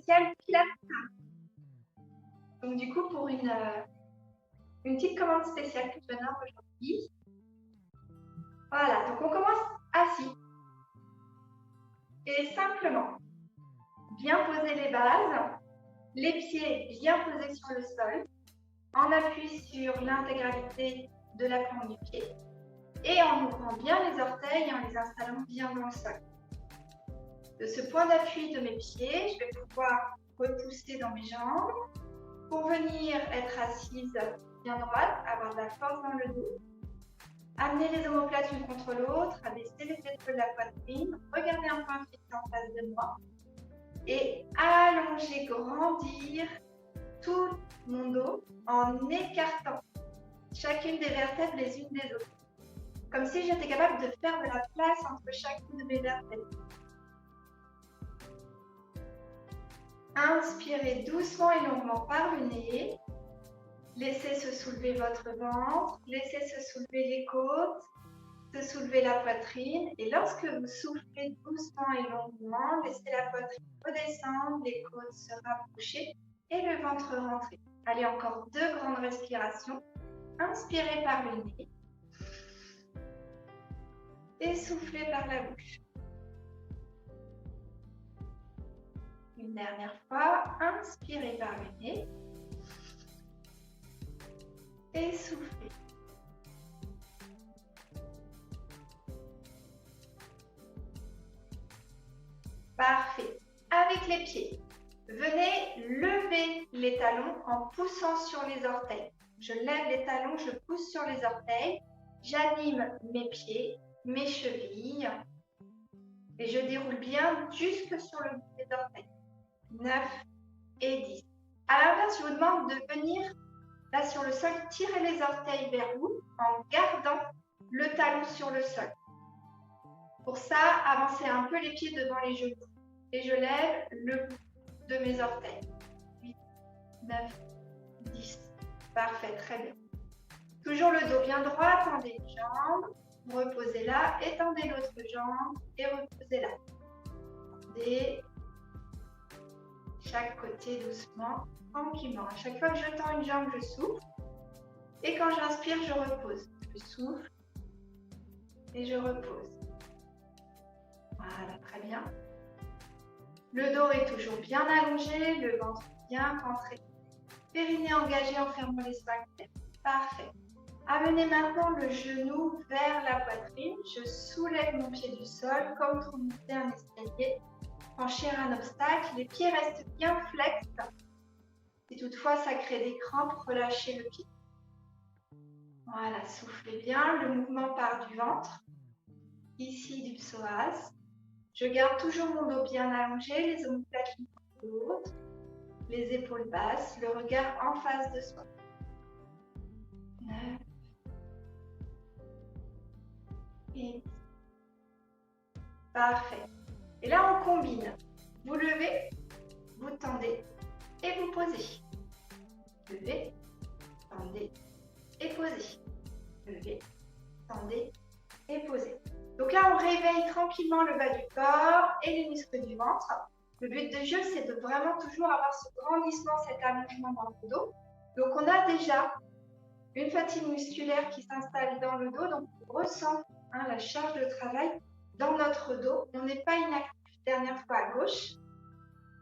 spécial Pilates. Donc du coup, pour une petite commande spéciale que je donne aujourd'hui. Voilà, donc on commence assis. Et simplement, bien poser les bases, les pieds bien posés sur le sol, en appui sur l'intégralité de la plante du pied et en ouvrant bien les orteils et en les installant bien dans le sol. De ce point d'appui de mes pieds, je vais pouvoir repousser dans mes jambes pour venir être assise bien droite, avoir de la force dans le dos. Amener les omoplates l'une contre l'autre, abaisser les épaules de la poitrine, regarder un point fixe en face de moi et allonger, grandir tout mon dos en écartant chacune des vertèbres les unes des autres. Comme si j'étais capable de faire de la place entre chacune de mes vertèbres. Inspirez doucement et longuement par le nez. Laissez se soulever votre ventre, laissez se soulever les côtes, se soulever la poitrine. Et lorsque vous soufflez doucement et longuement, laissez la poitrine redescendre, les côtes se rapprocher et le ventre rentrer. Allez, encore 2 grandes respirations. Inspirez par le nez et soufflez par la bouche. Une dernière fois, inspirez par le nez et soufflez. Parfait. Avec les pieds, venez lever les talons en poussant sur les orteils. Je lève les talons, je pousse sur les orteils, j'anime mes pieds, mes chevilles et je déroule bien jusque sur le bout des orteils. 9 et 10. À l'inverse, je vous demande de venir là sur le sol, tirer les orteils vers vous en gardant le talon sur le sol. Pour ça, avancez un peu les pieds devant les genoux et je lève le bout de mes orteils. 8, 9, 10. Parfait, très bien. Toujours le dos bien droit, tendez les jambes, reposez là, étendez l'autre jambe et reposez là. Tendez chaque côté doucement, tranquillement. À chaque fois que je tends une jambe, je souffle. Et quand j'inspire, je repose. Je souffle et je repose. Voilà, très bien. Le dos est toujours bien allongé, le ventre bien rentré. Périnée engagé en fermant les sphincters. Parfait. Amenez maintenant le genou vers la poitrine. Je soulève mon pied du sol comme pour monter un escalier. Franchir un obstacle. Les pieds restent bien flex. Si toutefois ça crée des crampes, relâchez le pied. Voilà, soufflez bien. Le mouvement part du ventre. Ici du psoas. Je garde toujours mon dos bien allongé, les omoplates l'une contre l'autre, les épaules basses, le regard en face de soi. 9 et 10. Parfait. Et là, on combine. Vous levez, vous tendez et vous posez. Levez, tendez et posez. Levez, tendez et posez. Donc là, on réveille tranquillement le bas du corps et les muscles du ventre. Le but du jeu, c'est de vraiment toujours avoir ce grandissement, cet allongement dans le dos. Donc, on a déjà une fatigue musculaire qui s'installe dans le dos. Donc, on ressent la charge de travail dans notre dos. On n'est pas inactif. Dernière fois à gauche.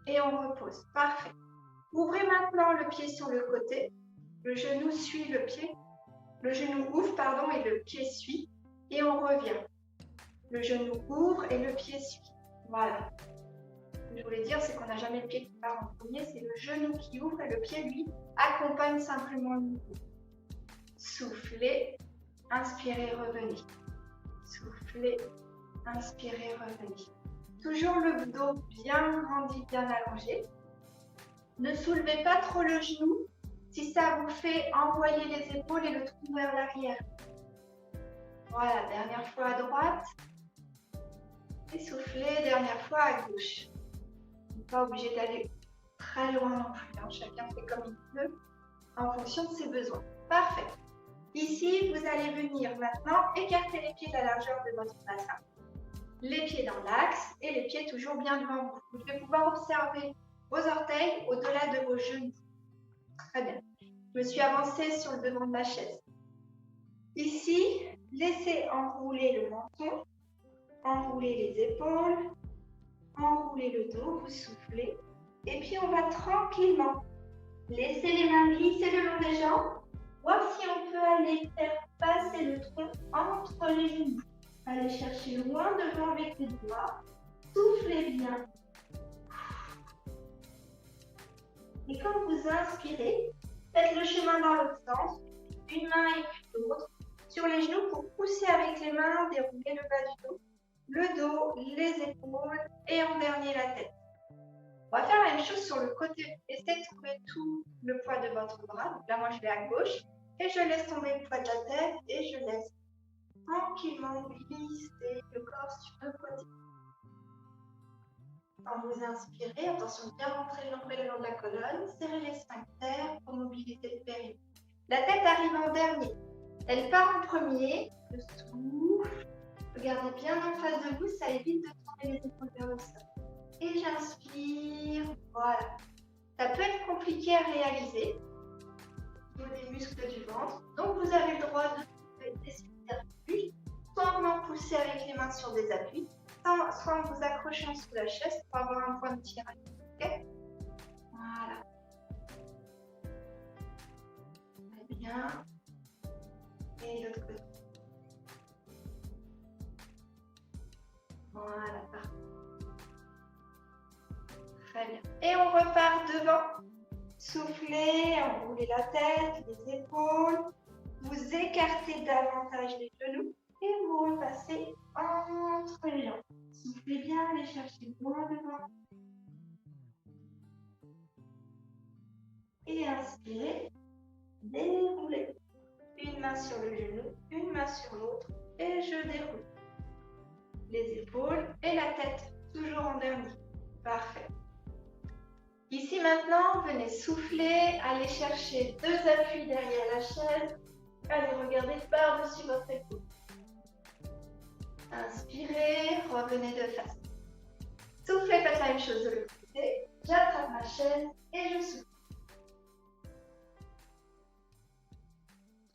Et on repose. Parfait. Ouvrez maintenant le pied sur le côté. Le genou suit le pied. Le genou ouvre, pardon, et le pied suit. Et on revient. Le genou ouvre et le pied suit. Voilà. Ce que je voulais dire, c'est qu'on n'a jamais le pied qui part en premier, c'est le genou qui ouvre et le pied, lui, accompagne simplement le mouvement. Soufflez, inspirez, revenez. Soufflez, inspirez, revenez. Toujours le dos bien grandi, bien allongé. Ne soulevez pas trop le genou. Si ça vous fait envoyer les épaules et le trou vers l'arrière. Voilà, dernière fois à droite. Et soufflez, dernière fois à gauche. Vous n'êtes pas obligé d'aller très loin non plus. Chacun fait comme il peut en fonction de ses besoins. Parfait. Ici, vous allez venir maintenant écarter les pieds de la largeur de votre bassin. Les pieds dans l'axe et les pieds toujours bien devant vous. Vous devez pouvoir observer vos orteils au-delà de vos genoux. Très bien. Je me suis avancée sur le devant de la chaise. Ici, laissez enrouler le menton, enrouler les épaules, enrouler le dos, vous soufflez. Et puis, on va tranquillement laisser les mains glisser le long des jambes. Voir si on peut aller faire passer le tronc entre les genoux. Allez chercher loin devant avec les doigts. Soufflez bien. Et quand vous inspirez, faites le chemin dans l'autre sens. Une main et puis l'autre. Sur les genoux pour pousser avec les mains, dérouler le bas du dos. Le dos, les épaules et en dernier la tête. On va faire la même chose sur le côté. Essayez de trouver tout le poids de votre bras. Donc là, moi, je vais à gauche et je laisse tomber le poids de la tête et je laisse tranquillement glisser le corps sur le côté. Quand vous inspirez, attention de bien rentrer le nombril le long de la colonne, serrez les sphincters pour mobiliser le périnée. La tête arrive en dernier. Elle part en premier, le souffle. Regardez bien en face de vous, ça évite de tourner les épaules vers le sol. Et j'inspire, voilà. Ça peut être compliqué à réaliser au niveau des muscles du ventre. Donc vous avez le droit de trouver des subterfuges, soit en poussant avec les mains sur des appuis, soit en vous accrochant sous la chaise pour avoir un point de tirage. Okay, voilà. Très bien. Et l'autre côté. Voilà, parfait. Très bien. Et on repart devant. Soufflez, enroulez la tête, les épaules. Vous écartez davantage les genoux et vous repassez entre les jambes. Soufflez bien, allez chercher loin devant. Et inspirez, déroulez. Une main sur le genou, une main sur l'autre et je déroule. Les épaules et la tête, toujours en dernier. Parfait. Ici maintenant, venez souffler, allez chercher 2 appuis derrière la chaise. Allez, regardez par-dessus votre épaule. Inspirez, revenez de face. Soufflez, faites la même chose de l'autre côté. J'attrape ma chaise et je souffle.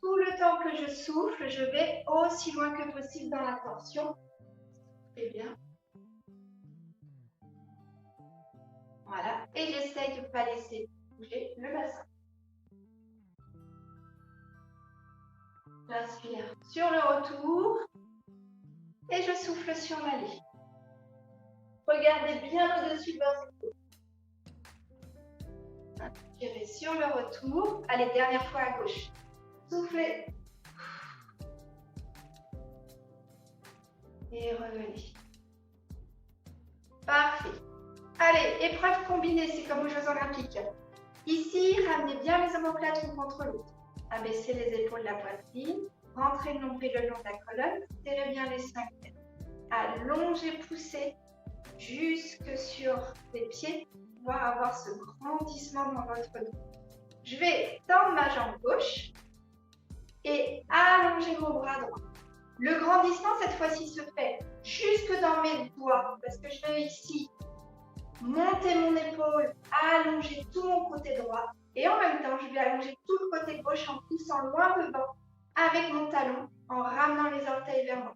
Tout le temps que je souffle, je vais aussi loin que possible dans la torsion. Soufflez bien. Voilà. Et j'essaye de ne pas laisser bouger le bassin. J'inspire sur le retour. Et je souffle sur l'allée. Regardez bien au-dessus de votre épaule. Inspirez sur le retour. Allez, dernière fois à gauche. Soufflez. Et revenez. Parfait. Allez, épreuve combinée, c'est comme aux Jeux Olympiques. Ici, ramenez bien les omoplates l'une contre l'autre. Abaissez les épaules de la poitrine. Rentrez le nombril le long de la colonne. Serrez bien les sphincters. Allongez, poussez jusque sur les pieds pour pouvoir avoir ce grandissement dans votre dos. Je vais tendre ma jambe gauche et allonger mon bras droit. Le grandissement, cette fois-ci, se fait jusque dans mes doigts parce que je vais ici monter mon épaule, allonger tout mon côté droit et en même temps, je vais allonger tout le côté gauche en poussant loin devant avec mon talon en ramenant les orteils vers moi.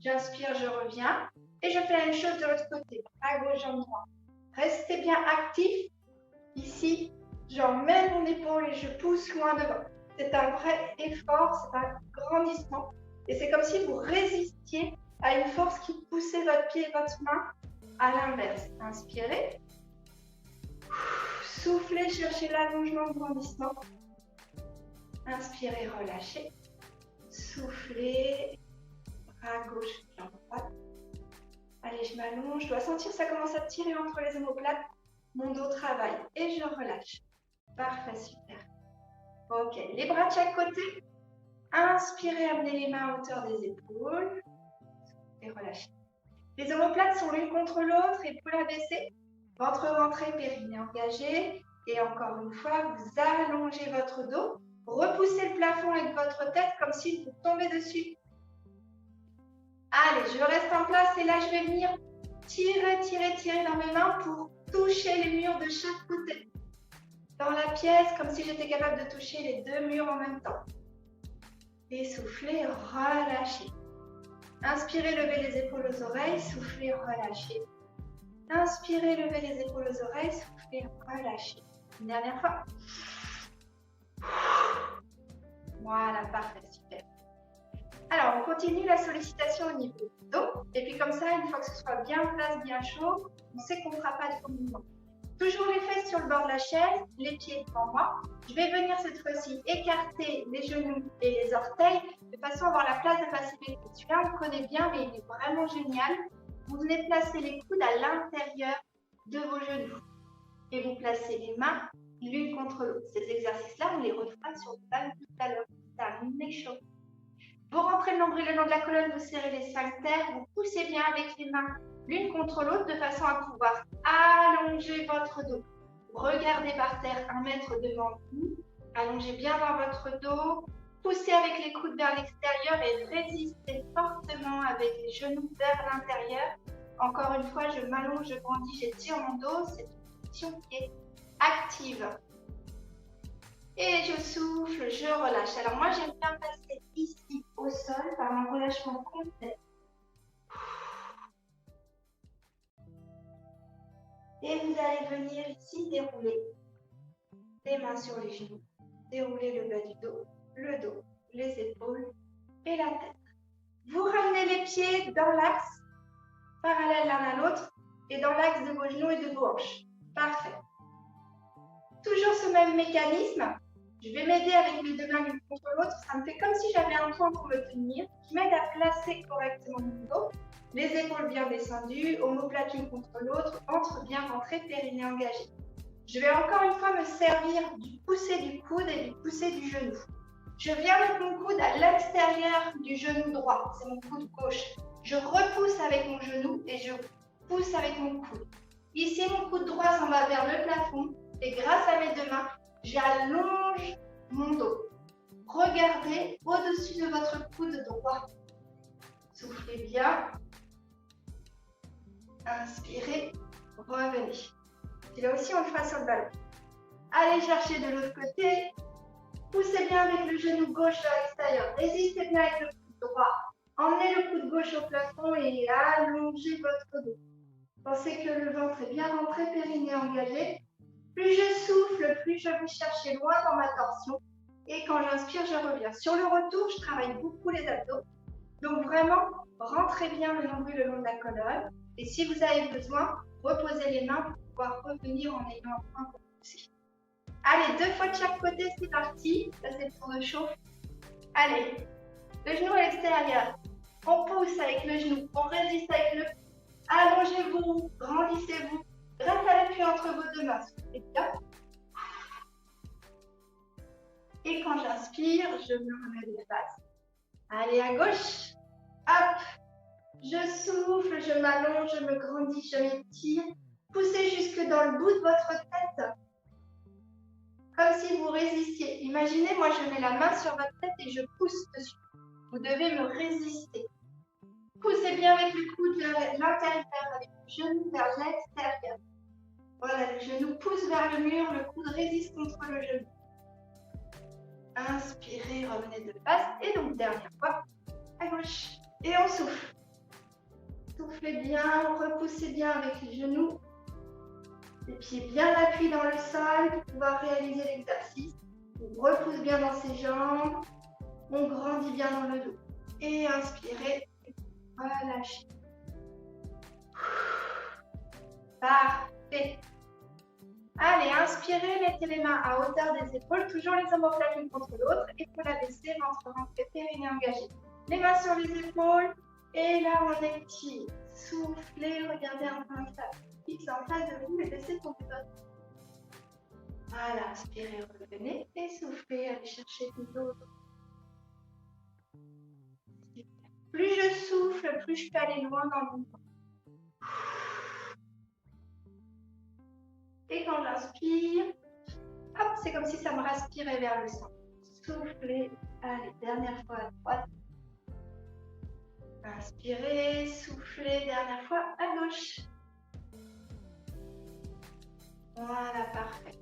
J'inspire, je reviens et je fais la même chose de l'autre côté, à gauche, jambe droite. Restez bien actif. Ici, j'emmène mon épaule et je pousse loin devant. C'est un vrai effort, c'est un grandissement. Et c'est comme si vous résistiez à une force qui poussait votre pied et votre main à l'inverse. Inspirez. Soufflez, cherchez l'allongement, le grandissement. Inspirez, relâchez. Soufflez. Bras gauche, jambe droite. Allez, je m'allonge. Je dois sentir que ça commence à tirer entre les omoplates. Mon dos travaille et je relâche. Parfait, super. Ok, les bras de chaque côté. Inspirez, amenez les mains à hauteur des épaules. Et relâchez. Les omoplates sont l'une contre l'autre, épaules abaissées. Ventre rentré, périnée engagé. Et encore une fois, vous allongez votre dos. Repoussez le plafond avec votre tête comme si vous tombez dessus. Allez, je reste en place et là, je vais venir tirer dans mes mains pour toucher les murs de chaque côté. Dans la pièce, comme si j'étais capable de toucher les deux murs en même temps. Et soufflez, relâchez. Inspirez, levez les épaules aux oreilles, soufflez, relâchez. Inspirez, levez les épaules aux oreilles, soufflez, relâchez. Une dernière fois. Voilà, parfait, super. Alors, on continue la sollicitation au niveau du dos. Et puis comme ça, une fois que ce soit bien en place, bien chaud, on sait qu'on ne fera pas de faux mouvement. Toujours les fesses sur le bord de la chaise, les pieds devant moi. Je vais venir cette fois-ci écarter les genoux et les orteils de façon à avoir la place de facilité. Celui-là, on le connaît bien, mais il est vraiment génial. Vous venez placer les coudes à l'intérieur de vos genoux et vous placez les mains l'une contre l'autre. Ces exercices-là, on les refera sur le bal tout à l'heure. Terminé chaud. Vous rentrez le nombril le long de la colonne, vous serrez les sphincters, vous poussez bien avec les mains l'une contre l'autre de façon à pouvoir allonger votre dos. Regardez par terre 1 mètre devant vous, allongez bien dans votre dos, poussez avec les coudes vers l'extérieur et résistez fortement avec les genoux vers l'intérieur. Encore une fois, je m'allonge, je grandis, j'étire mon dos, c'est une position qui est active. Et je souffle, je relâche. Alors moi, j'aime bien passer ici au sol par un relâchement complet. Et vous allez venir ici dérouler les mains sur les genoux, dérouler le bas du dos, le dos, les épaules et la tête. Vous ramenez les pieds dans l'axe, parallèle l'un à l'autre, et dans l'axe de vos genoux et de vos hanches. Parfait. Toujours ce même mécanisme. Je vais m'aider avec mes deux mains l'une contre l'autre. Ça me fait comme si j'avais un point pour me tenir, qui m'aide à placer correctement mon dos. Les épaules bien descendues, omoplate l'une contre l'autre, ventre bien rentré, périnée engagé. Je vais encore une fois me servir du poussé du coude et du poussé du genou. Je viens mettre mon coude à l'extérieur du genou droit, c'est mon coude gauche. Je repousse avec mon genou et je pousse avec mon coude. Ici, mon coude droit s'en va vers le plafond et grâce à mes deux mains, j'allonge mon dos. Regardez au-dessus de votre coude droit. Soufflez bien. Inspirez, revenez. Et là aussi, on le fera sur le ballon. Allez chercher de l'autre côté. Poussez bien avec le genou gauche vers l'extérieur. Résistez bien avec le coude droit. Emmenez le coude gauche au plafond et allongez votre dos. Pensez que le ventre est bien rentré, périnée engagé. Plus je souffle, plus je vais chercher loin dans ma torsion. Et quand j'inspire, je reviens. Sur le retour, je travaille beaucoup les abdos. Donc vraiment, rentrez bien le nombril le long de la colonne. Et si vous avez besoin, reposez les mains pour pouvoir revenir en ayant un point pour pousser. Allez, 2 fois de chaque côté, c'est parti. Ça, c'est le tour de chauffe. Allez, le genou à l'extérieur. On pousse avec le genou, on résiste avec le. Allongez-vous, grandissez-vous. Grâce à l'appui entre vos deux mains. Soufflez bien. Et quand j'inspire, je me remets de face. Allez, à gauche. Hop. Je souffle, je m'allonge, je me grandis, je m'étire. Poussez jusque dans le bout de votre tête. Comme si vous résistiez. Imaginez, moi je mets la main sur votre tête et je pousse dessus. Vous devez me résister. Poussez bien avec le coude vers l'intérieur, avec le genou vers l'extérieur. Voilà, le genou pousse vers le mur, le coude résiste contre le genou. Inspirez, revenez de face. Et donc, dernière fois, à gauche. Et on souffle. Soufflez bien, repoussez bien avec les genoux. Les pieds bien appuyés dans le sol pour pouvoir réaliser l'exercice. On repousse bien dans ses jambes. On grandit bien dans le dos. Et inspirez, relâchez. Parfait. Allez, inspirez, mettez les mains à hauteur des épaules, toujours les omoplates l'une contre l'autre. Épaules abaissées, ventre rentré, périnée engagé. Les mains sur les épaules. Et là, on étire. Soufflez, regardez un peu fixe en face de vous et laissez tomber votre. Voilà, inspirez, revenez et soufflez, allez chercher tout l'autre. Plus je souffle, plus je peux aller loin dans mon corps. Et quand j'inspire, hop, c'est comme si ça me respirait vers le centre. Soufflez, allez, dernière fois à droite. Inspirez, soufflez, dernière fois à gauche. Voilà, parfait.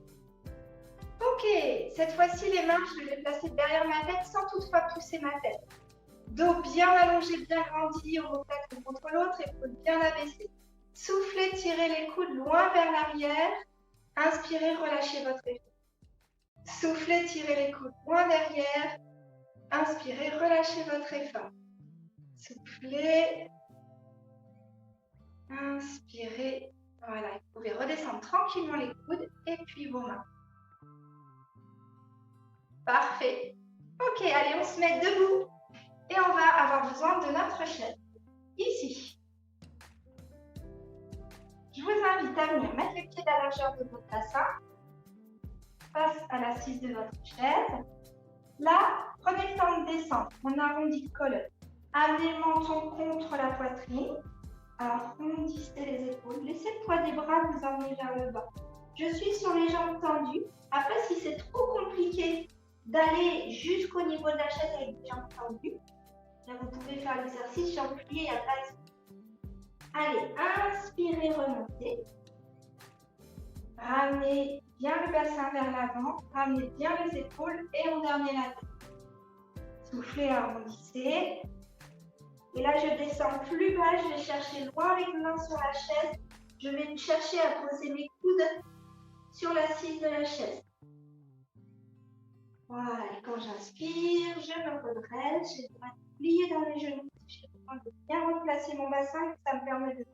Ok, cette fois-ci, les mains, je vais les placer derrière ma tête sans toutefois pousser ma tête. Dos bien allongé, bien grandi, omoplate contre l'autre, épaules bien abaissées. Soufflez, tirez les coudes loin vers l'arrière. Inspirez, relâchez votre effort. Soufflez, tirez les coudes loin derrière. Inspirez, relâchez votre effort. Soufflez. Inspirez. Voilà, vous pouvez redescendre tranquillement les coudes et puis vos mains. Parfait. Ok, allez, on se met debout et on va avoir besoin de notre chaise. Ici. Je vous invite à venir mettre les pieds à la largeur de votre bassin, face à l'assise de votre chaise. Là, prenez le temps de descendre. On arrondit le colonne. Amenez le menton contre la poitrine. Arrondissez les épaules. Laissez le poids des bras vous emmener vers le bas. Je suis sur les jambes tendues. Après, si c'est trop compliqué d'aller jusqu'au niveau de la chaise avec les jambes tendues, là, vous pouvez faire l'exercice jambes pliées, il n'y a pas de... Allez, inspirez, remontez. Ramenez bien le bassin vers l'avant, ramenez bien les épaules et on dernier la tête. Soufflez, arrondissez. Et là, je descends plus bas, je vais chercher loin les mains sur la chaise. Je vais chercher à poser mes coudes sur l'assise de la chaise. Voilà, et quand j'inspire, je me redresse, j'ai le bras plié dans les genoux. J'ai besoin de bien replacer mon bassin, ça me permet de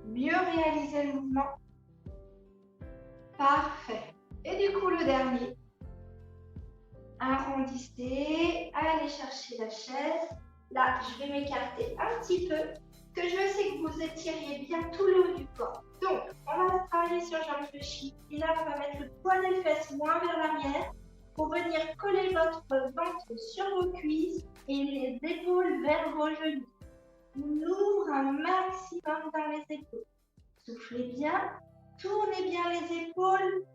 mieux réaliser le mouvement. Parfait. Et du coup, le dernier. Arrondissez, allez chercher la chaise. Là, je vais m'écarter un petit peu, que je sais que vous étiriez bien tout le haut du corps. Donc, on va travailler sur jambes fléchies. Et là, on va mettre le poids des fesses moins vers l'arrière pour venir coller votre ventre sur vos cuisses et les épaules vers vos genoux. On ouvre un maximum dans les épaules. Soufflez bien, tournez bien les épaules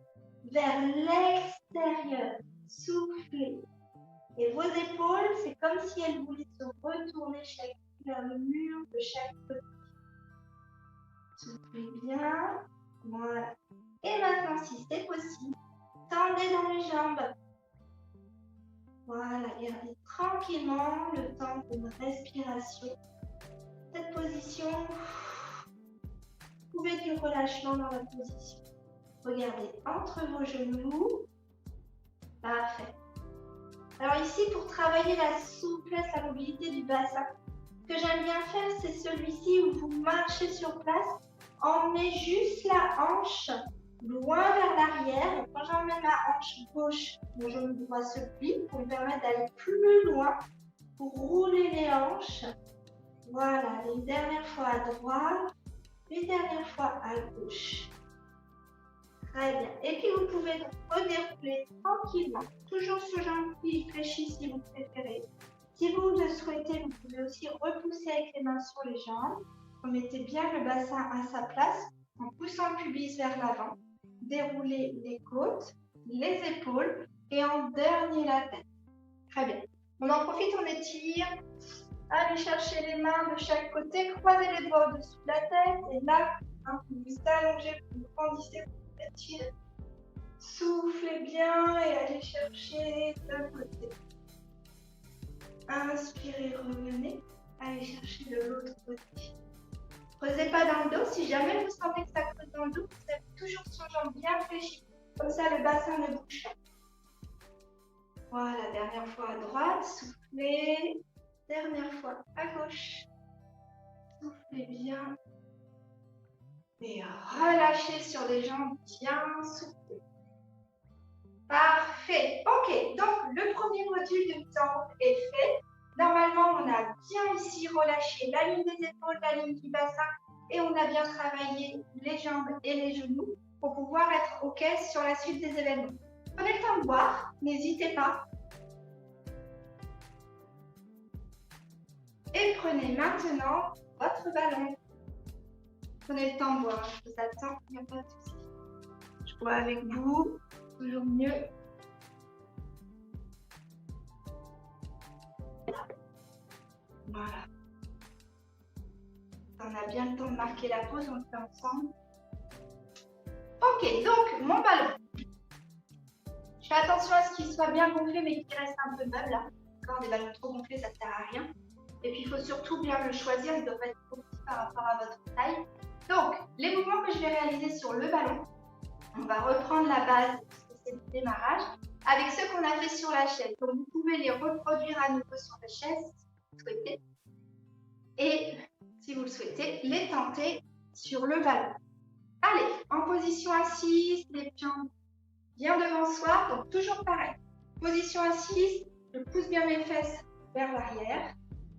vers l'extérieur. Soufflez. Et vos épaules, c'est comme si elles voulaient se retourner vers le mur de chaque côté. Soufflez bien. Voilà. Et maintenant, si c'est possible, tendez dans les jambes. Voilà. Gardez tranquillement le temps d'une respiration. Cette position, vous pouvez du relâchement dans la position. Regardez entre vos genoux. Parfait. Alors ici, pour travailler la souplesse, la mobilité du bassin, ce que j'aime bien faire, c'est celui-ci où vous marchez sur place, emmenez juste la hanche loin vers l'arrière. Quand j'emmène ma hanche gauche, mon genou droit se plie pour me permettre d'aller plus loin, pour rouler les hanches. Voilà, une dernière fois à droite, une dernière fois à gauche. Très bien. Et puis vous pouvez redérouler tranquillement, toujours sur jambes fléchies si vous préférez. Si vous le souhaitez, vous pouvez aussi repousser avec les mains sur les jambes. Remettez bien le bassin à sa place en poussant le pubis vers l'avant. Déroulez les côtes, les épaules et en dernier la tête. Très bien. On en profite, on étire. Allez chercher les mains de chaque côté, croisez les doigts au-dessus de la tête et là, vous vous allongez, vous grandissez. Étirez. Soufflez bien et allez chercher d'un côté. Inspirez, revenez. Allez chercher de l'autre côté. Creusez pas dans le dos. Si jamais vous sentez que ça creuse dans le dos, vous êtes toujours sur jambes bien fléchies. Comme ça, le bassin ne bouge pas. Voilà, dernière fois à droite. Soufflez. Dernière fois à gauche. Soufflez bien. Et relâchez sur les jambes bien soufflées. Parfait. Ok, donc le premier module de mise en route est fait. Normalement, on a bien ici relâché la ligne des épaules, la ligne du bassin et on a bien travaillé les jambes et les genoux pour pouvoir être OK sur la suite des événements. Prenez le temps de boire, n'hésitez pas. Et prenez maintenant votre ballon. Prenez le temps de boire, je vous attends, il n'y a pas de souci. Je bois avec vous, toujours mieux. Voilà. On a bien le temps de marquer la pause, on le fait ensemble. Ok, donc mon ballon. Je fais attention à ce qu'il soit bien gonflé, mais qu'il reste un peu meuble. Là. D'accord, des ballons trop gonflés, ça ne sert à rien. Et puis, il faut surtout bien le choisir. Il ne doit pas être trop petit par rapport à votre taille. Donc, les mouvements que je vais réaliser sur le ballon, on va reprendre la base, parce que c'est le démarrage, avec ceux qu'on a fait sur la chaise. Donc, vous pouvez les reproduire à nouveau sur la chaise, si vous souhaitez. Et, si vous le souhaitez, les tenter sur le ballon. Allez, en position assise, les jambes bien devant soi, donc toujours pareil. Position assise, je pousse bien mes fesses vers l'arrière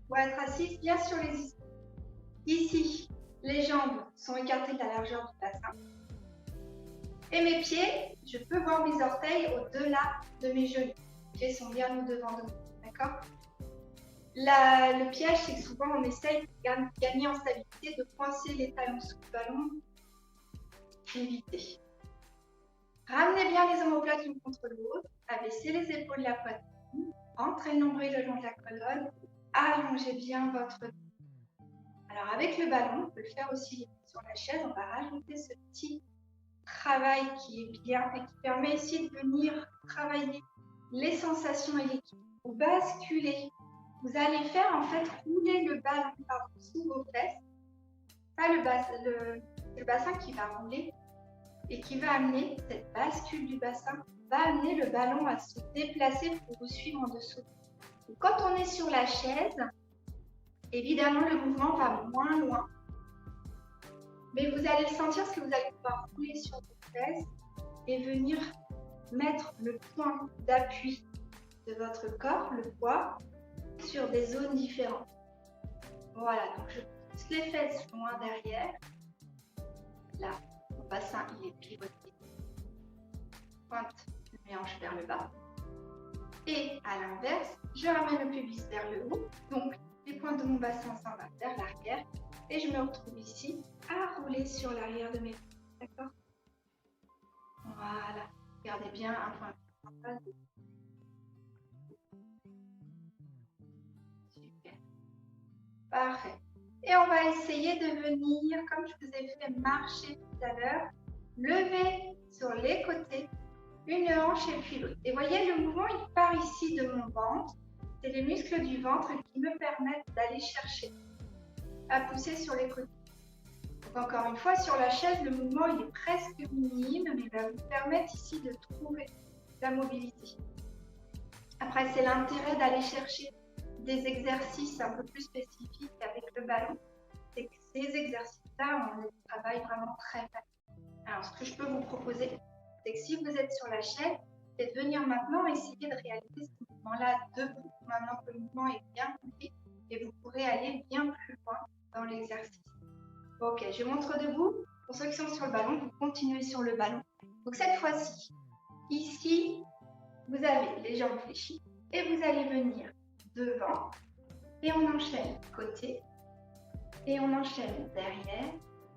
pour être assise bien sur les ischios. Ici, les jambes sont écartées de la largeur du bassin. Et mes pieds, je peux voir mes orteils au-delà de mes genoux. Les pieds sont bien au-devant de moi, d'accord? Le piège, c'est que souvent on essaye de gagner en stabilité, de coincer les talons sous le ballon. Évitez. Ramenez bien les omoplates l'une contre l'autre, abaissez les épaules de la poitrine, entrez le nombril le long de la colonne, allongez bien votre dos. Alors avec le ballon, on peut le faire aussi sur la chaise, on va rajouter ce petit travail qui est bien et qui permet ici de venir travailler les sensations et l'équilibre. Vous basculez, vous allez faire en fait rouler le ballon par-dessous vos fesses, pas le bassin qui va rouler, et qui va amener, cette bascule du bassin, va amener le ballon à se déplacer pour vous suivre en dessous. Donc, quand on est sur la chaise, évidemment, le mouvement va moins loin. Mais vous allez le sentir parce que vous allez pouvoir rouler sur vos fesses et venir mettre le point d'appui de votre corps, le poids, sur des zones différentes. Voilà, donc je pousse les fesses loin derrière. Là. Le bassin, il est pivoté. Pointe le hanche vers le bas. Et à l'inverse, je ramène le pubis vers le haut. Donc, les pointes de mon bassin s'en vont vers l'arrière. Et je me retrouve ici à rouler sur l'arrière de mes pieds. D'accord? Voilà. Gardez bien un point en face. Super. Parfait. Et on va essayer de venir, comme je vous ai fait marcher tout à l'heure, lever sur les côtés une hanche et puis l'autre. Et voyez, le mouvement, il part ici de mon ventre. C'est les muscles du ventre qui me permettent d'aller chercher à pousser sur les côtés. Donc encore une fois, sur la chaise, le mouvement, il est presque minime, mais il va vous permettre ici de trouver la mobilité. Après, c'est l'intérêt d'aller chercher des exercices un peu plus spécifiques avec le ballon. C'est que ces exercices-là, on les travaille vraiment très facilement. Alors, ce que je peux vous proposer, c'est que si vous êtes sur la chaise, c'est de venir maintenant essayer de réaliser ce mouvement-là debout, maintenant que le mouvement est bien compris, et vous pourrez aller bien plus loin dans l'exercice. Ok, je montre debout. Pour ceux qui sont sur le ballon, vous continuez sur le ballon. Donc cette fois-ci, ici, vous avez les jambes fléchies et vous allez venir devant et on enchaîne côté et on enchaîne derrière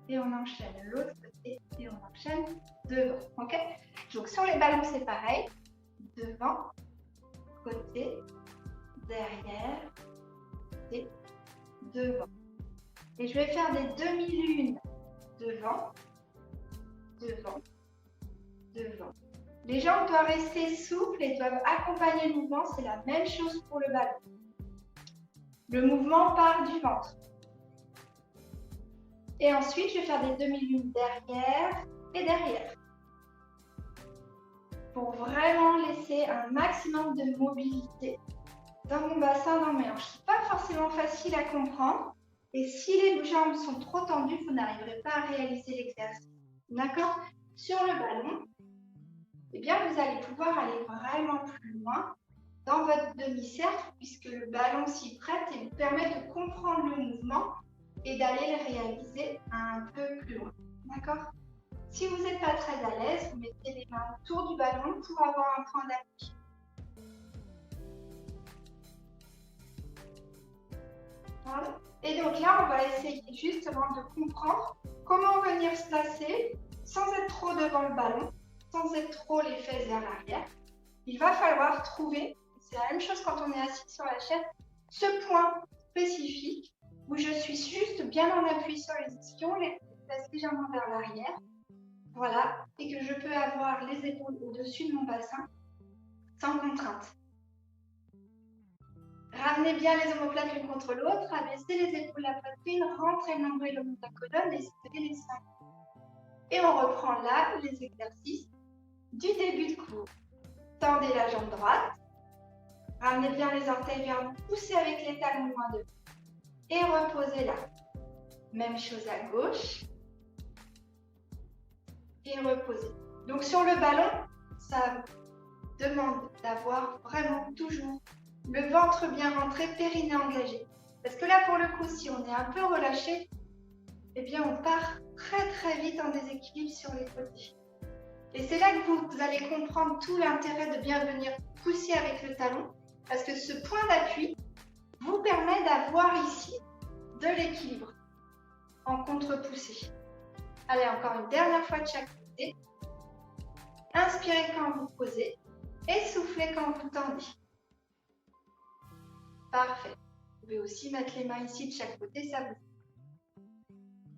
et on enchaîne l'autre côté et on enchaîne devant. Ok? Donc sur les ballons, c'est pareil. Devant, côté, derrière et devant. Et je vais faire des demi-lunes devant, devant, devant. Les jambes doivent rester souples et doivent accompagner le mouvement. C'est la même chose pour le ballon. Le mouvement part du ventre. Et ensuite, je vais faire des demi-lunes derrière et derrière. Pour vraiment laisser un maximum de mobilité dans mon bassin, dans mes hanches. Ce n'est pas forcément facile à comprendre. Et si les jambes sont trop tendues, vous n'arriverez pas à réaliser l'exercice. D'accord? Sur le ballon, eh bien, vous allez pouvoir aller vraiment plus loin dans votre demi-cercle puisque le ballon s'y prête et vous permet de comprendre le mouvement et d'aller le réaliser un peu plus loin. D'accord? Si vous n'êtes pas très à l'aise, vous mettez les mains autour du ballon pour avoir un point d'appui. Voilà. Et donc là, on va essayer justement de comprendre comment venir se placer sans être trop devant le ballon, sans être trop les fesses vers l'arrière. Il va falloir trouver, c'est la même chose quand on est assis sur la chaise, ce point spécifique où je suis juste bien en appui sur les ischions, les fesses légèrement vers l'arrière Voilà, et que je peux avoir les épaules au-dessus de mon bassin sans contrainte. Ramenez bien les omoplates l'une contre l'autre, abaissez les épaules à la poitrine, rentrez le nombril au long de la colonne et serrez les seins. Et on reprend là les exercices du début de cours. Tendez la jambe droite, ramenez bien les orteils vers vous, poussez avec les talons loin de vous et reposez là. Même chose à gauche et reposez. Donc sur le ballon, ça demande d'avoir vraiment toujours le ventre bien rentré, périnée engagé. Parce que là, pour le coup, si on est un peu relâché, eh bien, on part très vite en déséquilibre sur les côtés. Et c'est là que vous allez comprendre tout l'intérêt de bien venir pousser avec le talon, parce que ce point d'appui vous permet d'avoir ici de l'équilibre en contre-poussée. Allez, encore une dernière fois de chaque côté. Inspirez quand vous posez et soufflez quand vous tendez. Parfait. Vous pouvez aussi mettre les mains ici de chaque côté, ça vous.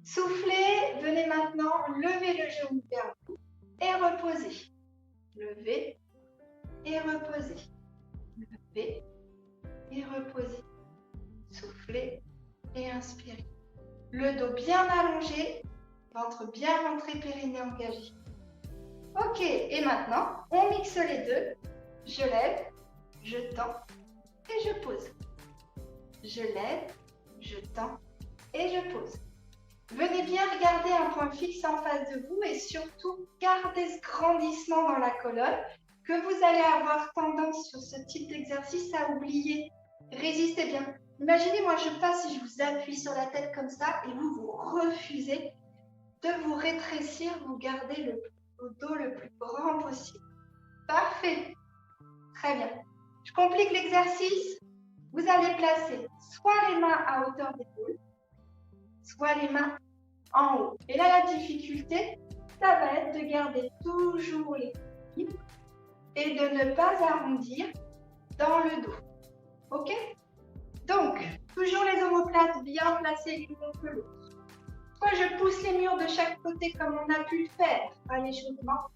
Soufflez, venez maintenant lever le genou vers vous et reposez. Levez et reposez. Levez et reposez. Soufflez et inspirez. Le dos bien allongé, ventre bien rentré, périnée engagé. Ok, et maintenant, on mixe les deux. Je lève, je tends et je pose. Je lève, je tends et je pose. Venez bien regarder un point fixe en face de vous et surtout gardez ce grandissement dans la colonne que vous allez avoir tendance sur ce type d'exercice à oublier. Résistez bien. Imaginez, moi je passe et je vous appuie sur la tête comme ça et vous refusez de vous rétrécir, vous gardez le dos le plus grand possible. Parfait. Très bien. Je complique l'exercice. Vous allez placer soit les mains à hauteur d'épaule, soit les mains en haut. Et là, la difficulté, ça va être de garder toujours l'équilibre et de ne pas arrondir dans le dos. Ok? Donc, toujours les omoplates bien placées l'une contre l'autre. Soit je pousse les murs de chaque côté comme on a pu le faire à l'échauffement.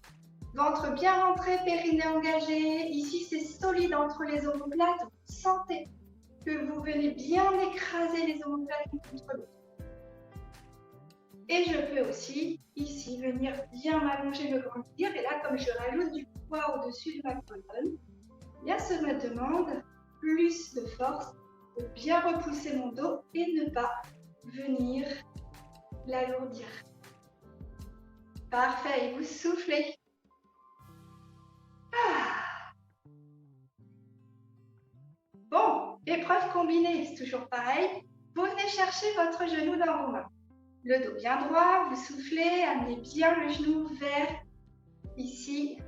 Ventre bien rentré, périnée engagé. Ici, c'est solide entre les omoplates. Vous sentez que vous venez bien écraser les omoplates l'une contre l'autre. Et je peux aussi, ici, venir bien m'allonger, me grandir. Et là, comme je rajoute du poids au-dessus de ma colonne, bien, ça me demande plus de force pour bien repousser mon dos et ne pas venir l'alourdir. Parfait, et vous soufflez. Bon, épreuve combinée, c'est toujours pareil. Vous venez chercher votre genou dans vos mains. Le dos bien droit, vous soufflez, amenez bien le genou vers ici,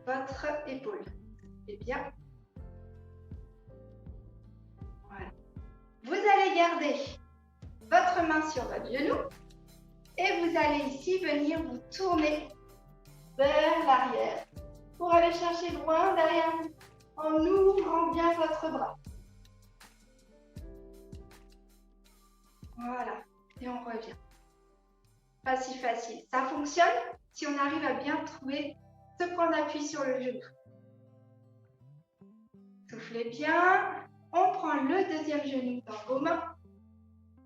votre épaule. Et bien. Voilà. Vous allez garder votre main sur votre genou et vous allez ici venir vous tourner vers l'arrière pour aller chercher loin derrière vous en ouvrant bien votre bras. Voilà, et on revient. Pas si facile. Ça fonctionne si on arrive à bien trouver ce point d'appui sur le genou. Soufflez bien. On prend le deuxième genou dans vos mains.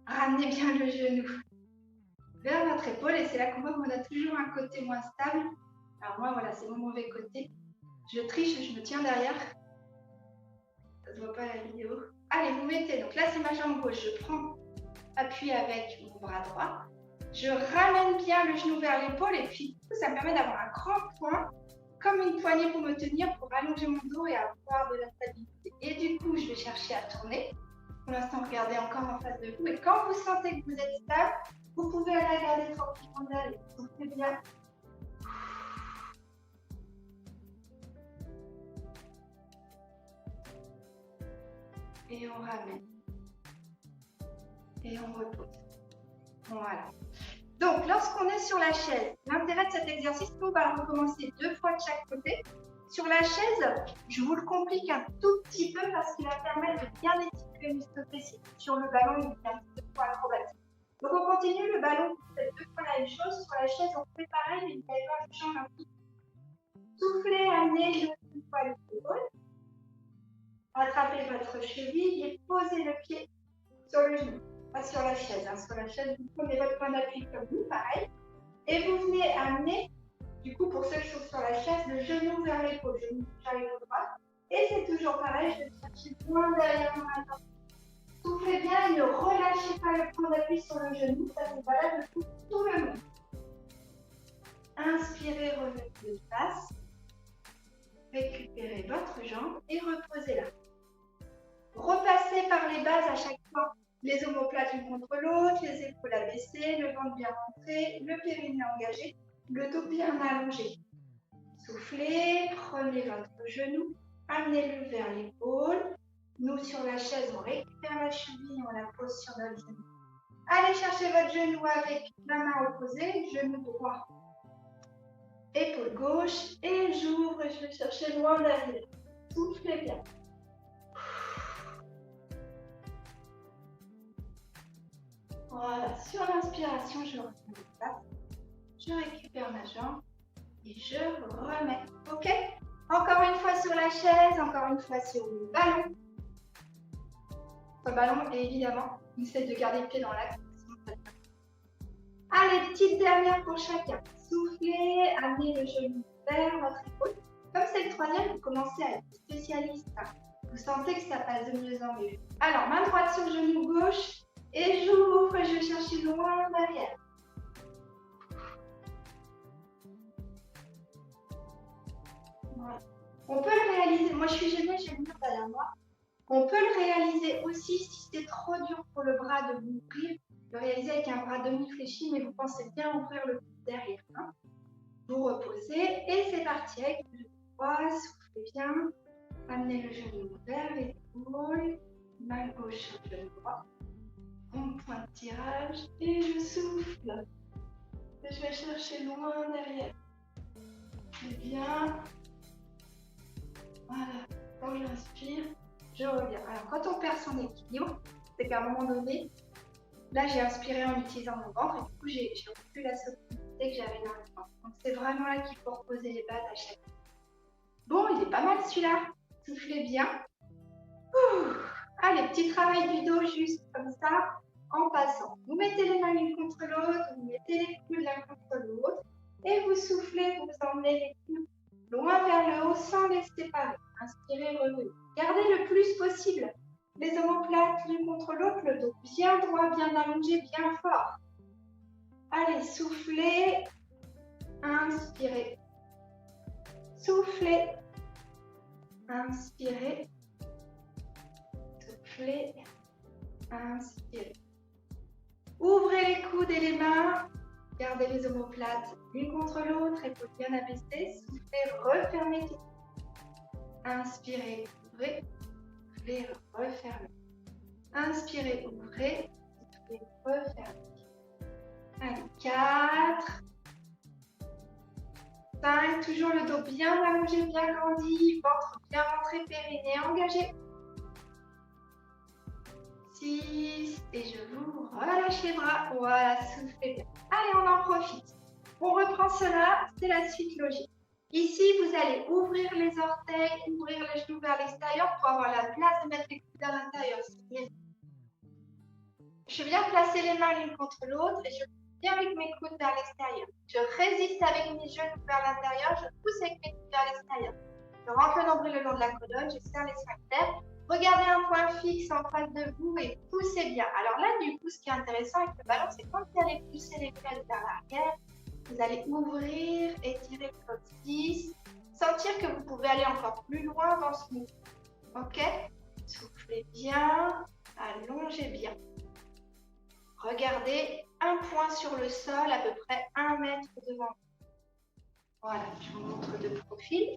Ramenez bien le genou vers votre épaule et c'est là qu'on voit qu'on a toujours un côté moins stable. Alors moi, voilà, c'est mon mauvais côté. Je triche, je me tiens derrière. Ça ne se voit pas à la vidéo. Allez, vous mettez. Donc là, c'est ma jambe gauche. Je prends appui avec mon bras droit. Je ramène bien le genou vers l'épaule et puis ça me permet d'avoir un grand point, comme une poignée pour me tenir, pour allonger mon dos et avoir de la stabilité. Et du coup, je vais chercher à tourner. Pour l'instant, regardez encore en face de vous. Et quand vous sentez que vous êtes stable, vous pouvez aller regarder tranquillement derrière. Soufflez bien. Et on ramène. Et on repose. Voilà. Donc, lorsqu'on est sur la chaise, l'intérêt de cet exercice, on va le recommencer 2 fois de chaque côté. Sur la chaise, je vous le complique un tout petit peu parce qu'il va permettre de bien étirer le muscle fessier. Sur le ballon, il est un petit peu trop acrobatique. Donc on continue le ballon, vous faites 2 fois la même chose. Sur la chaise, on fait pareil, mais vous allez voir, je change un peu. Soufflez, amenez une fois le cône. Rattrapez votre cheville et posez le pied sur le genou. Pas sur la chaise. Hein. Sur la chaise, vous prenez votre point d'appui comme vous, pareil. Et vous venez amener, du coup, pour ceux qui sont sur la chaise, le genou vers l'épaule. Genou vers l'épaule droite. Et c'est toujours pareil, je vais chercher loin derrière mon main. Soufflez bien et ne relâchez pas le point d'appui sur le genou. Ça, c'est valable pour tout le monde. Inspirez, revenez de face. Récupérez votre jambe et reposez-la. Repassez par les bases à chaque fois. Les omoplates l'une contre l'autre, les épaules abaissées, le ventre bien rentré, le périnée engagé, le dos bien allongé. Soufflez, prenez votre genou, amenez-le vers l'épaule. Nous, sur la chaise, on récupère la cheville, on la pose sur notre genou. Allez chercher votre genou avec la main opposée, genou droit, épaule gauche, et j'ouvre et je vais chercher loin derrière. Soufflez bien. Voilà, sur l'inspiration, je reprends le place, je récupère ma jambe et je remets. Ok? Encore une fois sur la chaise, encore une fois sur le ballon. Sur le ballon, et évidemment, on essaie de garder le pied dans l'axe. Allez, petite dernière pour chacun. Soufflez, amenez le genou vers votre épaule. Comme c'est le troisième, vous commencez à être spécialiste. Vous sentez que ça passe de mieux en mieux. Alors, main droite sur le genou gauche. Et j'ouvre et je vais chercher loin derrière. Voilà. On peut le réaliser. Moi, je suis gênée, j'ai le mur derrière moi. On peut le réaliser aussi si c'est trop dur pour le bras de vous ouvrir. Le réaliser avec un bras demi-fléchi, mais vous pensez bien ouvrir le cou derrière. Hein. Vous reposez et c'est parti avec le droit. Soufflez bien. Amenez le genou vers l'épaule. Main gauche sur le genou droit. Bon point de tirage et je souffle. Et je vais chercher loin derrière. C'est bien. Voilà. Quand j'inspire, je reviens. Alors, quand on perd son équilibre, c'est qu'à un moment donné, là, j'ai inspiré en utilisant mon ventre et du coup, j'ai rompu la solidité que j'avais dans le ventre. Donc, c'est vraiment là qu'il faut reposer les bases à chaque fois. Bon, il est pas mal celui-là. Soufflez bien. Ouh. Allez, petit travail du dos juste comme ça. En passant, vous mettez les mains l'une contre l'autre, vous mettez les coudes l'un contre l'autre et vous soufflez, vous emmenez les coudes loin vers le haut sans les séparer. Inspirez, revenez. Gardez le plus possible les omoplates l'une contre l'autre, le dos bien droit, bien allongé, bien fort. Allez, soufflez, inspirez, soufflez, inspirez, soufflez, inspirez. Ouvrez les coudes et les mains. Gardez les omoplates l'une contre l'autre, épaules bien abaissées. Soufflez, refermez tout. Inspirez, ouvrez. Soufflez, refermez. Inspirez, ouvrez. Soufflez, refermez. Allez, 4. 5. Toujours le dos bien allongé, bien grandi. Ventre bien rentré, périnée engagé. 6, et je vous relâche les bras. Voilà, soufflez bien. Allez, on en profite. On reprend cela, c'est la suite logique. Ici, vous allez ouvrir les orteils, ouvrir les genoux vers l'extérieur pour avoir la place de mettre les coudes à l'intérieur. Je viens placer les mains l'une contre l'autre et je viens avec mes coudes vers l'extérieur. Je résiste avec mes genoux vers l'intérieur, je pousse avec mes coudes vers l'extérieur. Je rentre le nombril le long de la colonne, je serre les sphincters. Regardez un point fixe en face de vous et poussez bien. Alors là, du coup, ce qui est intéressant avec le ballon, c'est quand vous allez pousser les fesses vers l'arrière, vous allez ouvrir, étirer le coccyx, sentir que vous pouvez aller encore plus loin dans ce mouvement. Ok? Soufflez bien, allongez bien. Regardez un point sur le sol, à peu près 1 mètre devant vous. Voilà, je vous montre de profil.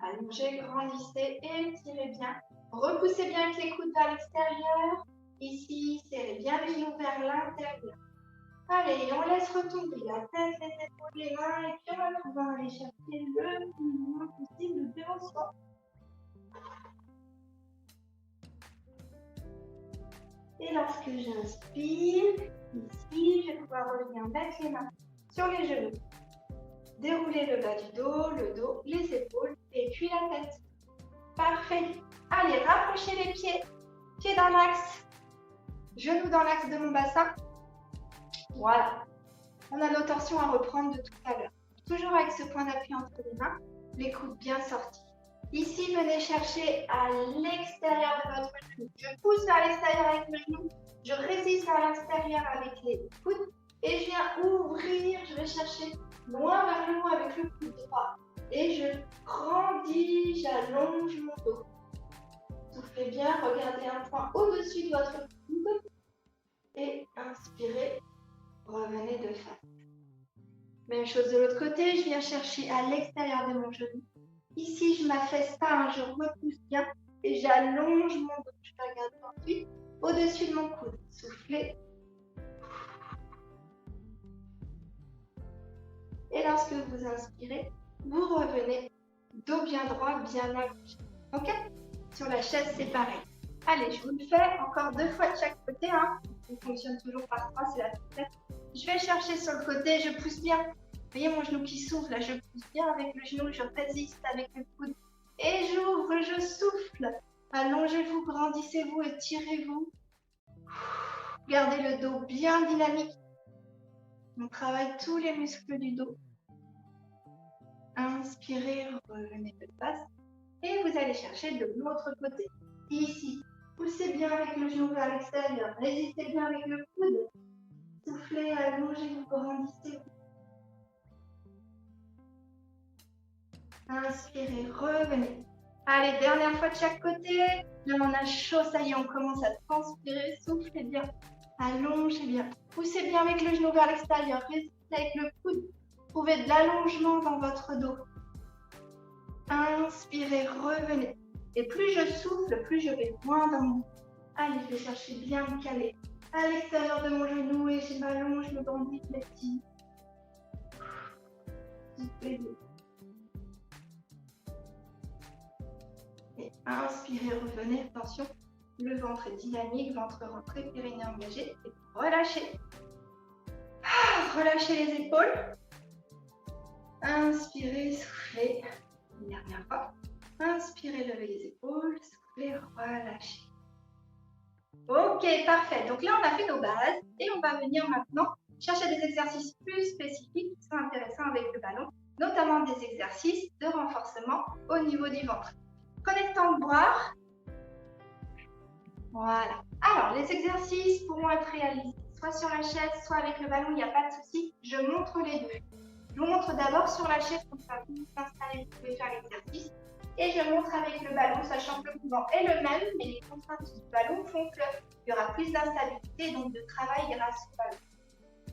Allongez, grandissez et étirez bien. Repoussez bien avec les coudes vers l'extérieur. Ici, serrez bien les genoux vers l'intérieur. Allez, on laisse retomber la tête, les épaules, les mains et puis on va aller chercher le moins possible devant soi. Et lorsque j'inspire, ici, je vais pouvoir revenir mettre les mains sur les genoux. Dérouler le bas du dos, les épaules et puis la tête. Parfait. Allez, rapprochez les pieds. Pieds dans l'axe. Genoux dans l'axe de mon bassin. Voilà. On a nos torsions à reprendre de tout à l'heure. Toujours avec ce point d'appui entre les mains, les coudes bien sortis. Ici, venez chercher à l'extérieur de votre genou. Je pousse vers l'extérieur avec le genou. Je résiste vers l'extérieur avec les coudes. Et je viens ouvrir, je vais chercher loin vers le haut avec le coude droit. Et je grandis, j'allonge mon dos. Soufflez bien, regardez un point au-dessus de votre coude. Et inspirez, revenez de face. Même chose de l'autre côté, je viens chercher à l'extérieur de mon genou. Ici, je m'affaisse pas, je repousse bien et j'allonge mon dos. Je regarde ensuite au-dessus de mon coude. Soufflez. Et lorsque vous inspirez, vous revenez dos bien droit, bien allongé. Ok? Sur la chaise, c'est pareil. Allez, je vous le fais encore 2 fois de chaque côté. On fonctionne toujours par 3, c'est la tête. Je vais chercher sur le côté, je pousse bien. Vous voyez mon genou qui s'ouvre, là je pousse bien avec le genou, je résiste avec le coude. Et j'ouvre, je souffle. Allongez-vous, grandissez-vous, étirez-vous. Gardez le dos bien dynamique. On travaille tous les muscles du dos. Inspirez, revenez de face. Et vous allez chercher de l'autre côté. Ici, poussez bien avec le genou vers l'extérieur. Résistez bien avec le coude. Soufflez, allongez-vous, grandissez-vous. Inspirez, revenez. Allez, dernière fois de chaque côté. Là, on a chaud, ça y est, on commence à transpirer. Soufflez bien, allongez bien. Poussez bien avec le genou vers l'extérieur. Résistez avec le coude. Trouvez de l'allongement dans votre dos. Inspirez, revenez. Et plus je souffle, plus je vais loin dans mon dos. Allez, je vais chercher bien me caler à l'extérieur de mon genou et je m'allonge, je me grandis petit. Soufflez bien. Et inspirez, revenez, attention, le ventre est dynamique, ventre rentré, périnée engagé, et relâchez. Relâchez les épaules. Inspirez, soufflez. Une dernière fois. Inspirez, levez les épaules, soufflez, relâchez. Ok, parfait. Donc là, on a fait nos bases et on va venir maintenant chercher des exercices plus spécifiques qui sont intéressants avec le ballon, notamment des exercices de renforcement au niveau du ventre. Prenez le temps de boire. Voilà. Alors, les exercices pourront être réalisés soit sur la chaise, soit avec le ballon, il n'y a pas de souci. Je montre les deux. Je vous montre d'abord sur la chaise, comme ça vous vous installez, vous pouvez faire l'exercice. Et je montre avec le ballon, sachant que le mouvement est le même, mais les contraintes du ballon font qu'il y aura plus d'instabilité, donc de travail grâce au ballon.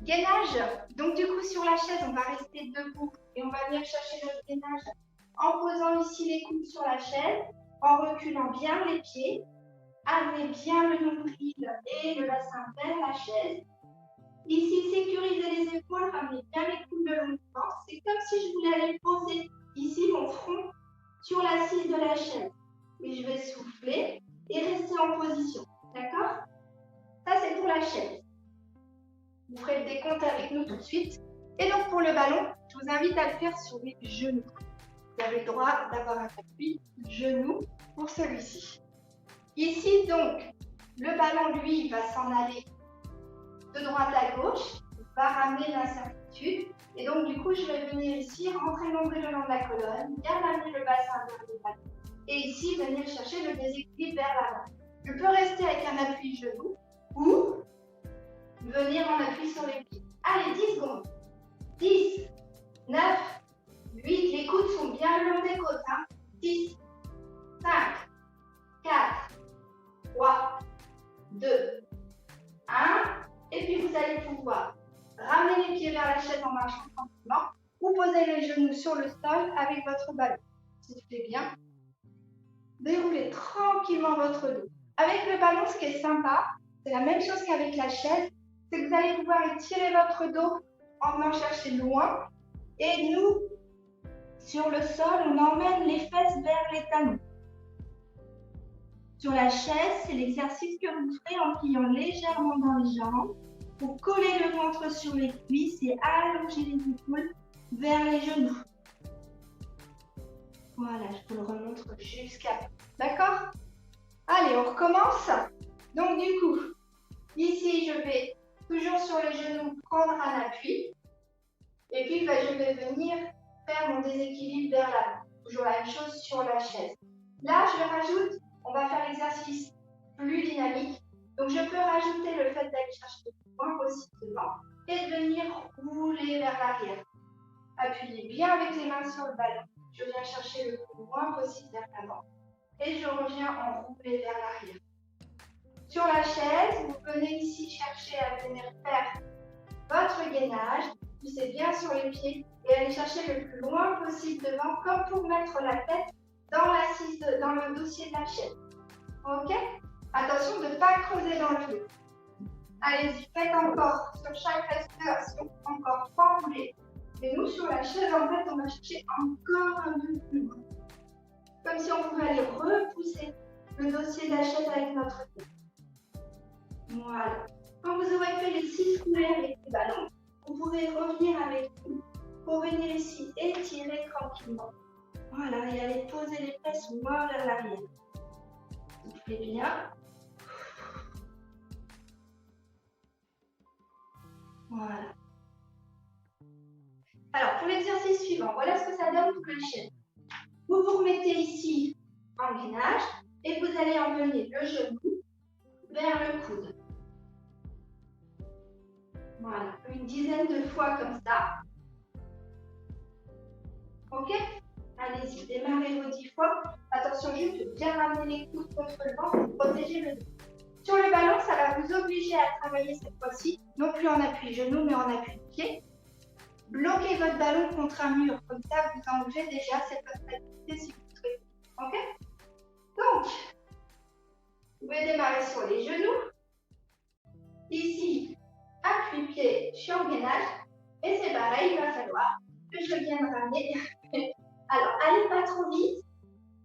Gainage, donc du coup sur la chaise, on va rester debout et on va venir chercher notre gainage en posant ici les coudes sur la chaise, en reculant bien les pieds, amenez bien le nombril et le bassin vers la chaise. Ici, sécurisez les épaules, ramenez bien les coudes de long du ventre. C'est comme si je voulais aller poser ici mon front sur l'assise de la chaise. Et je vais souffler et rester en position. D'accord? Ça, c'est pour la chaise. Vous ferez le décompte avec nous tout de suite. Et donc, pour le ballon, je vous invite à le faire sur les genoux. Vous avez le droit d'avoir un appui genou pour celui-ci. Ici, donc, le ballon, lui, va s'en aller de droite à gauche, va ramener l'incertitude. Et donc, du coup, je vais venir ici, rentrer l'ombril le long de la colonne, bien amener le bassin vers le ballon. Et ici, venir chercher le déséquilibre vers l'avant. Je peux rester avec un appui genou ou venir en appui sur les pieds. Allez, 10 secondes. 10, 9, 8, les coudes sont bien le long des côtes. 6, 5, 4, 3, 2, 1. Et puis vous allez pouvoir ramener les pieds vers la chaise en marchant tranquillement ou poser les genoux sur le sol avec votre ballon. Soufflez bien. Déroulez tranquillement votre dos. Avec le ballon, ce qui est sympa, c'est la même chose qu'avec la chaise, c'est que vous allez pouvoir étirer votre dos en venant chercher loin. Et nous, sur le sol, on emmène les fesses vers les talons. Sur la chaise, c'est l'exercice que vous ferez en pliant légèrement dans les jambes pour coller le ventre sur les cuisses et allonger les épaules vers les genoux. Voilà, je vous le remontre jusqu'à... D'accord? Allez, on recommence. Donc du coup, ici, je vais toujours sur les genoux prendre un appui. Et puis, je vais venir faire mon déséquilibre vers l'avant. Toujours la même chose sur la chaise. Là, je rajoute, on va faire l'exercice plus dynamique. Donc, je peux rajouter le fait d'aller chercher le moins possible devant et de venir rouler vers l'arrière. Appuyez bien avec les mains sur le ballon. Je viens chercher le moins possible vers l'avant. Et je reviens en roulé vers l'arrière. Sur la chaise, vous venez ici chercher à venir faire votre gainage. Poussez bien sur les pieds et allez chercher le plus loin possible devant, comme pour mettre la tête dans le dossier de la chaise. Ok? Attention de ne pas creuser dans le dos. Allez-y, faites encore sur chaque respiration, encore 3 roulés. Et nous, sur la chaise, en fait, on va chercher encore un peu plus loin. Comme si on pouvait aller repousser le dossier de la chaise avec notre tête. Voilà. Quand vous aurez fait les 6 roulés avec les ballons, vous pouvez revenir avec nous pour venir ici étirer tranquillement. Voilà, et aller poser les fesses moins vers l'arrière. Soufflez bien. Voilà. Alors, pour l'exercice suivant, voilà ce que ça donne pour la chaise. Vous vous remettez ici en gainage et vous allez emmener le genou vers le coude. Voilà, une dizaine de fois comme ça. Ok? Allez-y, démarrez vos 10 fois. Attention juste de bien ramener les coudes contre le ventre pour protéger le dos. Sur le ballon, ça va vous obliger à travailler cette fois-ci, non plus en appui genou, mais en appui pied. Bloquez votre ballon contre un mur, comme ça vous enlevez déjà cette activité si vous souhaitez. Ok? Donc, vous pouvez démarrer sur les genoux. Ici, appui pied, je suis en gainage. Et c'est pareil, il va falloir que je vienne ramener. Alors, allez pas trop vite,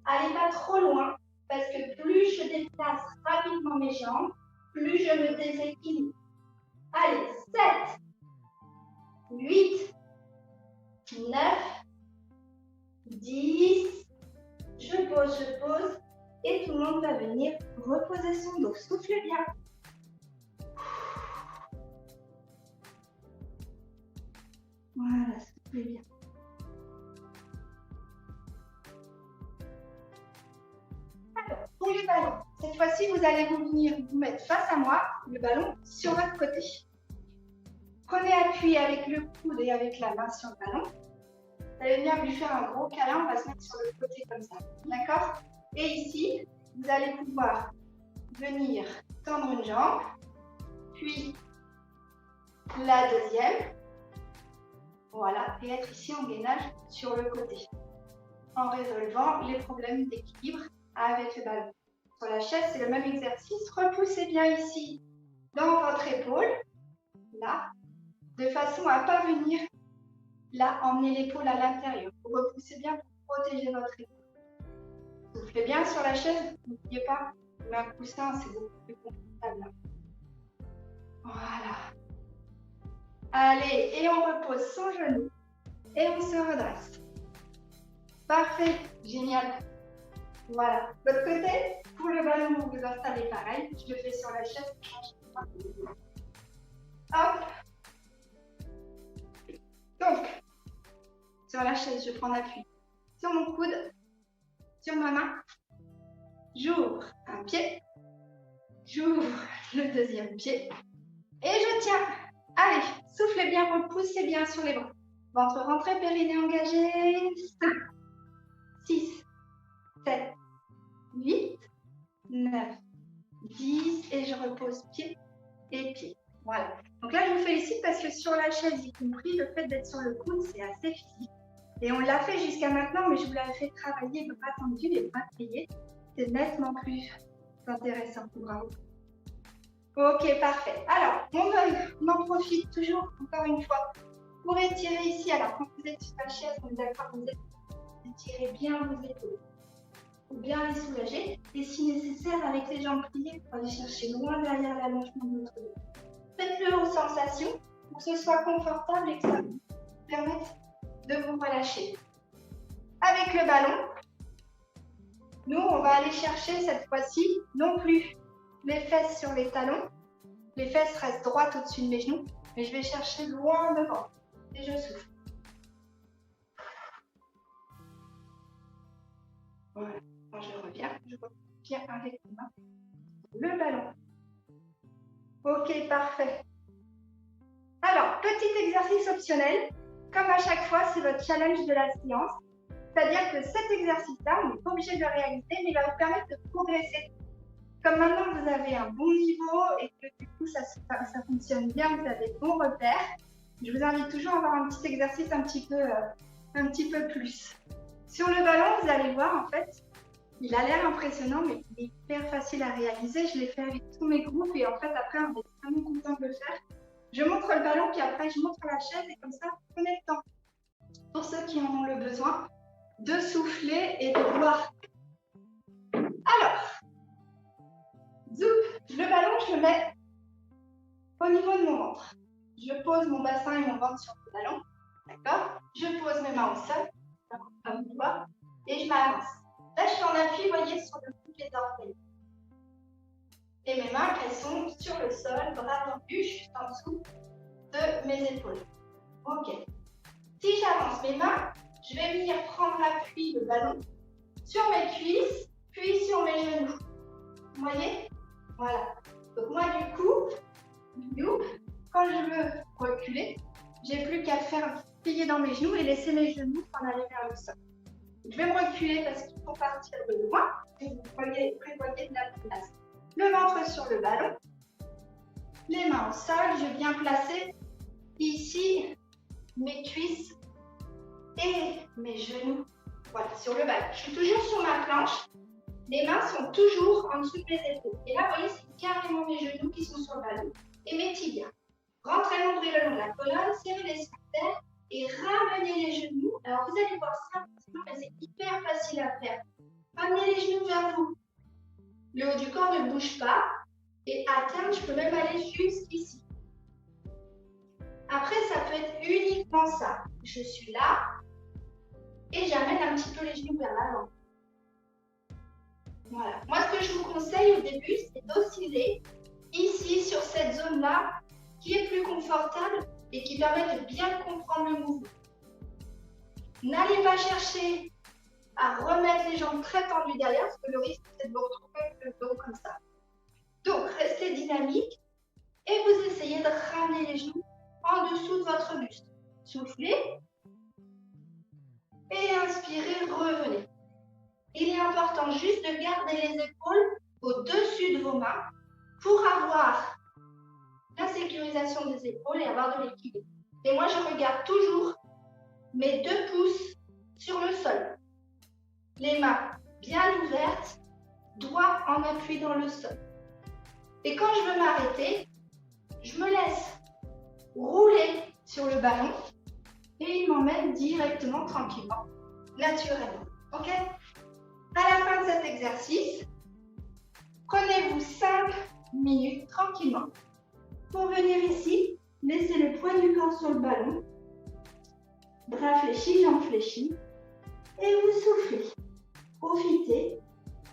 allez pas trop loin, parce que plus je déplace rapidement mes jambes, plus je me déséquilibre. Allez, 7, 8, 9, 10, je pose, et tout le monde va venir reposer son dos. Soufflez bien. Voilà, soufflez bien. Alors, pour le ballon, cette fois-ci, vous allez venir vous mettre face à moi, le ballon sur votre côté. Prenez appui avec le coude et avec la main sur le ballon. Vous allez venir lui faire un gros câlin, on va se mettre sur le côté comme ça. D'accord? Et ici, vous allez pouvoir venir tendre une jambe, puis la deuxième. Voilà, et être ici en gainage sur le côté, en résolvant les problèmes d'équilibre avec le ballon. Sur la chaise, c'est le même exercice. Repoussez bien ici dans votre épaule, là, de façon à ne pas venir là, emmener l'épaule à l'intérieur. Vous repoussez bien pour protéger votre épaule. Soufflez bien sur la chaise, n'oubliez pas, un coussin, c'est beaucoup plus confortable. Voilà. Allez, et on repose son genou et on se redresse. Parfait, génial. Voilà, de l'autre côté, pour le ballon, vous vous installez pareil. Je le fais sur la chaise, je change de main. Hop. Donc, sur la chaise, je prends appui sur mon coude, sur ma main. J'ouvre un pied, j'ouvre le deuxième pied et je tiens. Allez, soufflez bien, repoussez bien sur les bras. Ventre rentré, périnée engagé. 5, 6, 7, 8, 9, 10 et je repose pied et pied. Voilà. Donc là, je vous félicite parce que sur la chaise, y compris, le fait d'être sur le coude, c'est assez physique. Et on l'a fait jusqu'à maintenant, mais je vous l'avais fait travailler bras tendus, les bras pliés. C'est nettement plus intéressant. Bravo. Ok, parfait. Alors, on en profite toujours, encore une fois, pour étirer ici. Alors, quand vous êtes sur la chaise, on est d'accord, vous étirez bien vos épaules. pour bien les soulager. Et si nécessaire, avec les jambes pliées, pour aller chercher loin derrière l'allongement de votre dos. Faites-le aux sensations pour que ce soit confortable et que ça vous permette de vous relâcher. Avec le ballon, nous, on va aller chercher cette fois-ci non plus les fesses sur les talons. Les fesses restent droites au-dessus de mes genoux, mais je vais chercher loin devant. Et je souffle. Voilà. Quand je reviens avec les mains. Le ballon. Ok, parfait. Alors, petit exercice optionnel. Comme à chaque fois, c'est votre challenge de la séance. C'est-à-dire que cet exercice-là, on n'est pas obligé de le réaliser, mais il va vous permettre de progresser. Comme maintenant, vous avez un bon niveau et que du coup, ça fonctionne bien, vous avez de bons repères, je vous invite toujours à avoir un petit exercice un petit peu plus. Sur le ballon, vous allez voir, en fait, il a l'air impressionnant, mais il est hyper facile à réaliser. Je l'ai fait avec tous mes groupes et en fait, après, on est vraiment content de le faire. Je montre le ballon, puis après, je montre la chaise et comme ça, vous prenez le temps. Pour ceux qui en ont le besoin, de souffler et de voir. Alors, zoup, le ballon, je le mets au niveau de mon ventre. Je pose mon bassin et mon ventre sur le ballon. D'accord? Je pose mes mains au sol, comme vous voyez, et je m'avance. Là, je suis en appui, vous voyez, sur le bout des orteils. Et mes mains, elles sont sur le sol, bras tendus, juste en dessous de mes épaules. Ok. Si j'avance mes mains, je vais venir prendre appui le ballon sur mes cuisses, puis sur mes genoux. Vous voyez? Voilà. Donc moi, du coup, quand je veux reculer, j'ai plus qu'à faire plier dans mes genoux et laisser mes genoux s'en aller vers le sol. Je vais me reculer parce qu'il faut partir de loin et vous prévoyez de la place. Le ventre sur le ballon, les mains au sol, je viens placer ici mes cuisses et mes genoux. Voilà, sur le ballon. Je suis toujours sur ma planche. Les mains sont toujours en dessous de mes épaules. Et là, vous voyez, c'est carrément mes genoux qui sont sur le ballon. Et mes tibias. Rentrez le nombril le long de la colonne, serrez les sphincters et ramenez les genoux. Alors, vous allez voir ça, mais c'est hyper facile à faire. Ramenez les genoux vers vous. Le haut du corps ne bouge pas. Et à terme, je peux même aller jusqu'ici. Après, ça peut être uniquement ça. Je suis là et j'amène un petit peu les genoux vers l'avant. Voilà. Moi, ce que je vous conseille au début, c'est d'osciller ici, sur cette zone-là, qui est plus confortable et qui permet de bien comprendre le mouvement. N'allez pas chercher à remettre les jambes très tendues derrière, parce que le risque, c'est de vous retrouver avec le dos comme ça. Donc, restez dynamique et vous essayez de ramener les genoux en dessous de votre buste. Soufflez et inspirez, revenez. Il est important juste de garder les épaules au-dessus de vos mains pour avoir la sécurisation des épaules et avoir de l'équilibre. Et moi, je regarde toujours mes 2 pouces sur le sol. Les mains bien ouvertes, doigts en appui dans le sol. Et quand je veux m'arrêter, je me laisse rouler sur le ballon et il m'emmène directement, tranquillement, naturellement. Ok? À la fin de cet exercice, prenez-vous 5 minutes tranquillement pour venir ici, laisser le poids du corps sur le ballon, bras fléchis, jambes fléchies, et vous soufflez. Profitez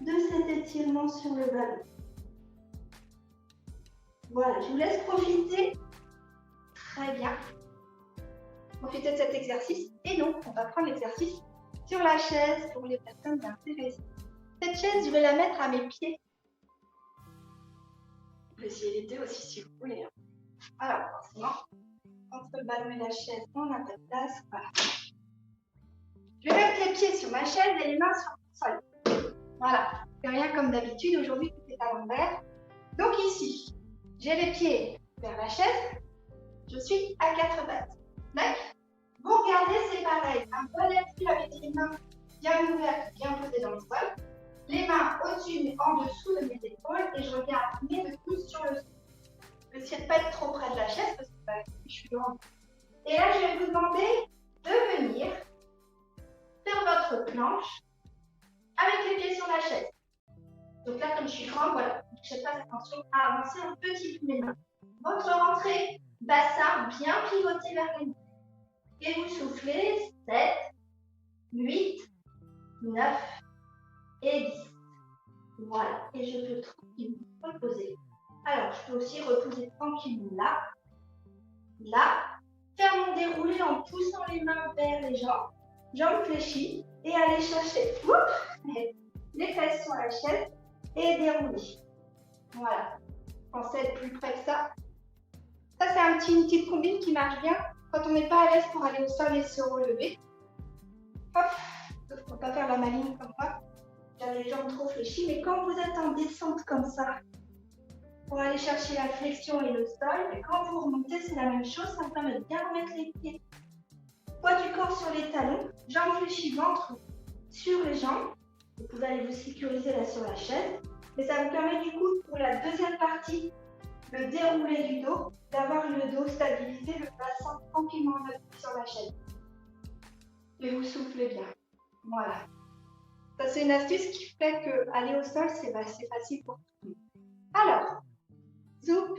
de cet étirement sur le ballon. Voilà, je vous laisse profiter. Très bien. Profitez de cet exercice. Et donc, on va prendre l'exercice sur la chaise pour les personnes intéressées. Cette chaise, je vais la mettre à mes pieds. Vous pouvez essayer l'été aussi si vous voulez. Alors, forcément, entre le ballon et la chaise, on n'a pas de place. Voilà. Je vais mettre les pieds sur ma chaise et les mains sur le sol. Voilà. C'est rien comme d'habitude. Aujourd'hui, tout est à l'envers. Donc ici, j'ai les pieds vers la chaise. Je suis à 4 pattes. D'accord? Vous regardez, c'est pareil. Un bon appui avec les mains bien ouvertes, bien posées dans le sol. Les mains au-dessus, mais en dessous de mes épaules. Et je regarde mes 2 pouces sur le sol. Essayez de ne pas être trop près de la chaise parce que je suis grande. Et là, je vais vous demander de venir faire votre planche avec les pieds sur sur la chaise. Donc là, comme je suis grande, voilà, je fais attention à avancer un petit peu mes mains. Votre rentrée, bassin bien pivoté vers les mains. Et vous soufflez 7, 8, 9 et 10. Voilà, et je peux tranquillement reposer. Alors, je peux aussi reposer tranquillement là, là, faire mon déroulé en poussant les mains vers les jambes fléchies, et aller chercher les fesses sur la chaise et dérouler. Voilà, pensez être plus près que ça. Ça, c'est une petite combine qui marche bien quand on n'est pas à l'aise pour aller au sol et se relever. Hop, il ne faut pas faire la maligne comme moi. J'ai les jambes trop fléchies, mais quand vous êtes en descente comme ça, pour aller chercher la flexion et le sol, et quand vous remontez, c'est la même chose, ça vous permet de bien remettre les pieds. Poids du corps sur les talons, jambes fléchies, ventre sur les jambes. Vous pouvez aller vous sécuriser là sur la chaise, mais ça vous permet du coup, pour la deuxième partie, le déroulé du dos, d'avoir le dos stabilisé, le bassin tranquillement sur la chaise. Et vous soufflez bien. Voilà. Ça, c'est une astuce qui fait qu'aller au sol, c'est facile pour tout le monde. Alors, zoup.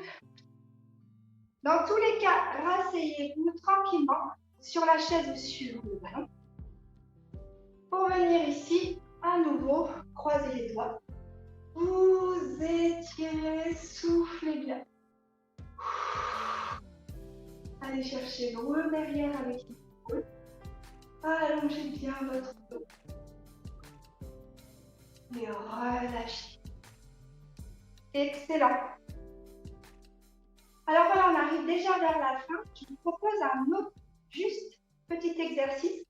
Dans tous les cas, rasseyez-vous tranquillement sur la chaise ou sur le ballon. Pour venir ici, à nouveau, croisez les doigts. Vous étirez, soufflez bien. Allez chercher le derrière avec les épaules. Allongez bien votre dos. Et relâchez. Excellent. Alors voilà, on arrive déjà vers la fin. Je vous propose un autre juste petit exercice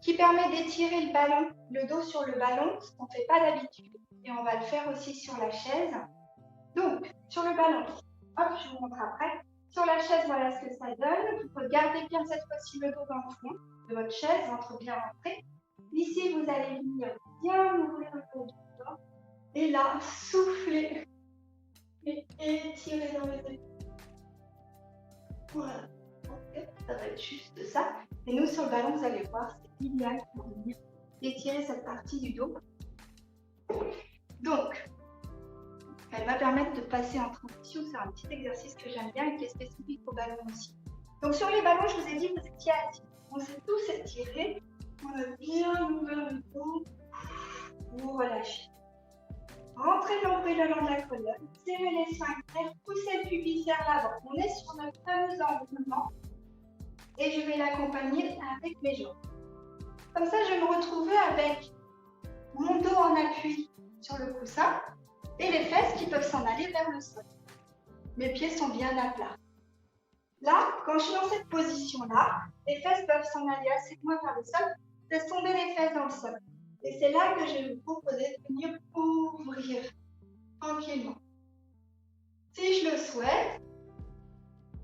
qui permet d'étirer le ballon, le dos sur le ballon, ce qu'on ne fait pas d'habitude. Et on va le faire aussi sur la chaise. Donc, sur le ballon, hop, je vous montre après. Sur la chaise, voilà ce que ça donne. Vous gardez bien cette fois-ci le dos dans le fond de votre chaise, ventre bien rentré. Ici, vous allez venir bien ouvrir le dos du dos. Et là, soufflez et étirez dans les épaules. Voilà. Okay. Ça va être juste ça. Et nous, sur le ballon, vous allez voir, c'est idéal pour venir étirer cette partie du dos. Donc, elle va permettre de passer en transition. C'est un petit exercice que j'aime bien et qui est spécifique au ballon aussi. Donc, sur les ballons, je vous ai dit, vous étiez assis. On s'est tous étirés. On a bien ouvert le dos. Vous relâchez. Rentrez l'ombrelle le long de la colonne. Serrez les sphincters. Poussez le pubis vers l'avant. On est sur notre fameux enroulement. Et je vais l'accompagner avec mes jambes. Comme ça, je vais me retrouver avec mon dos en appui sur le coussin et les fesses qui peuvent s'en aller vers le sol. Mes pieds sont bien à plat. Là, quand je suis dans cette position-là, les fesses peuvent s'en aller assez loin vers le sol. Laisse tomber les fesses dans le sol. Et c'est là que je vais vous proposer de venir ouvrir tranquillement. Si je le souhaite,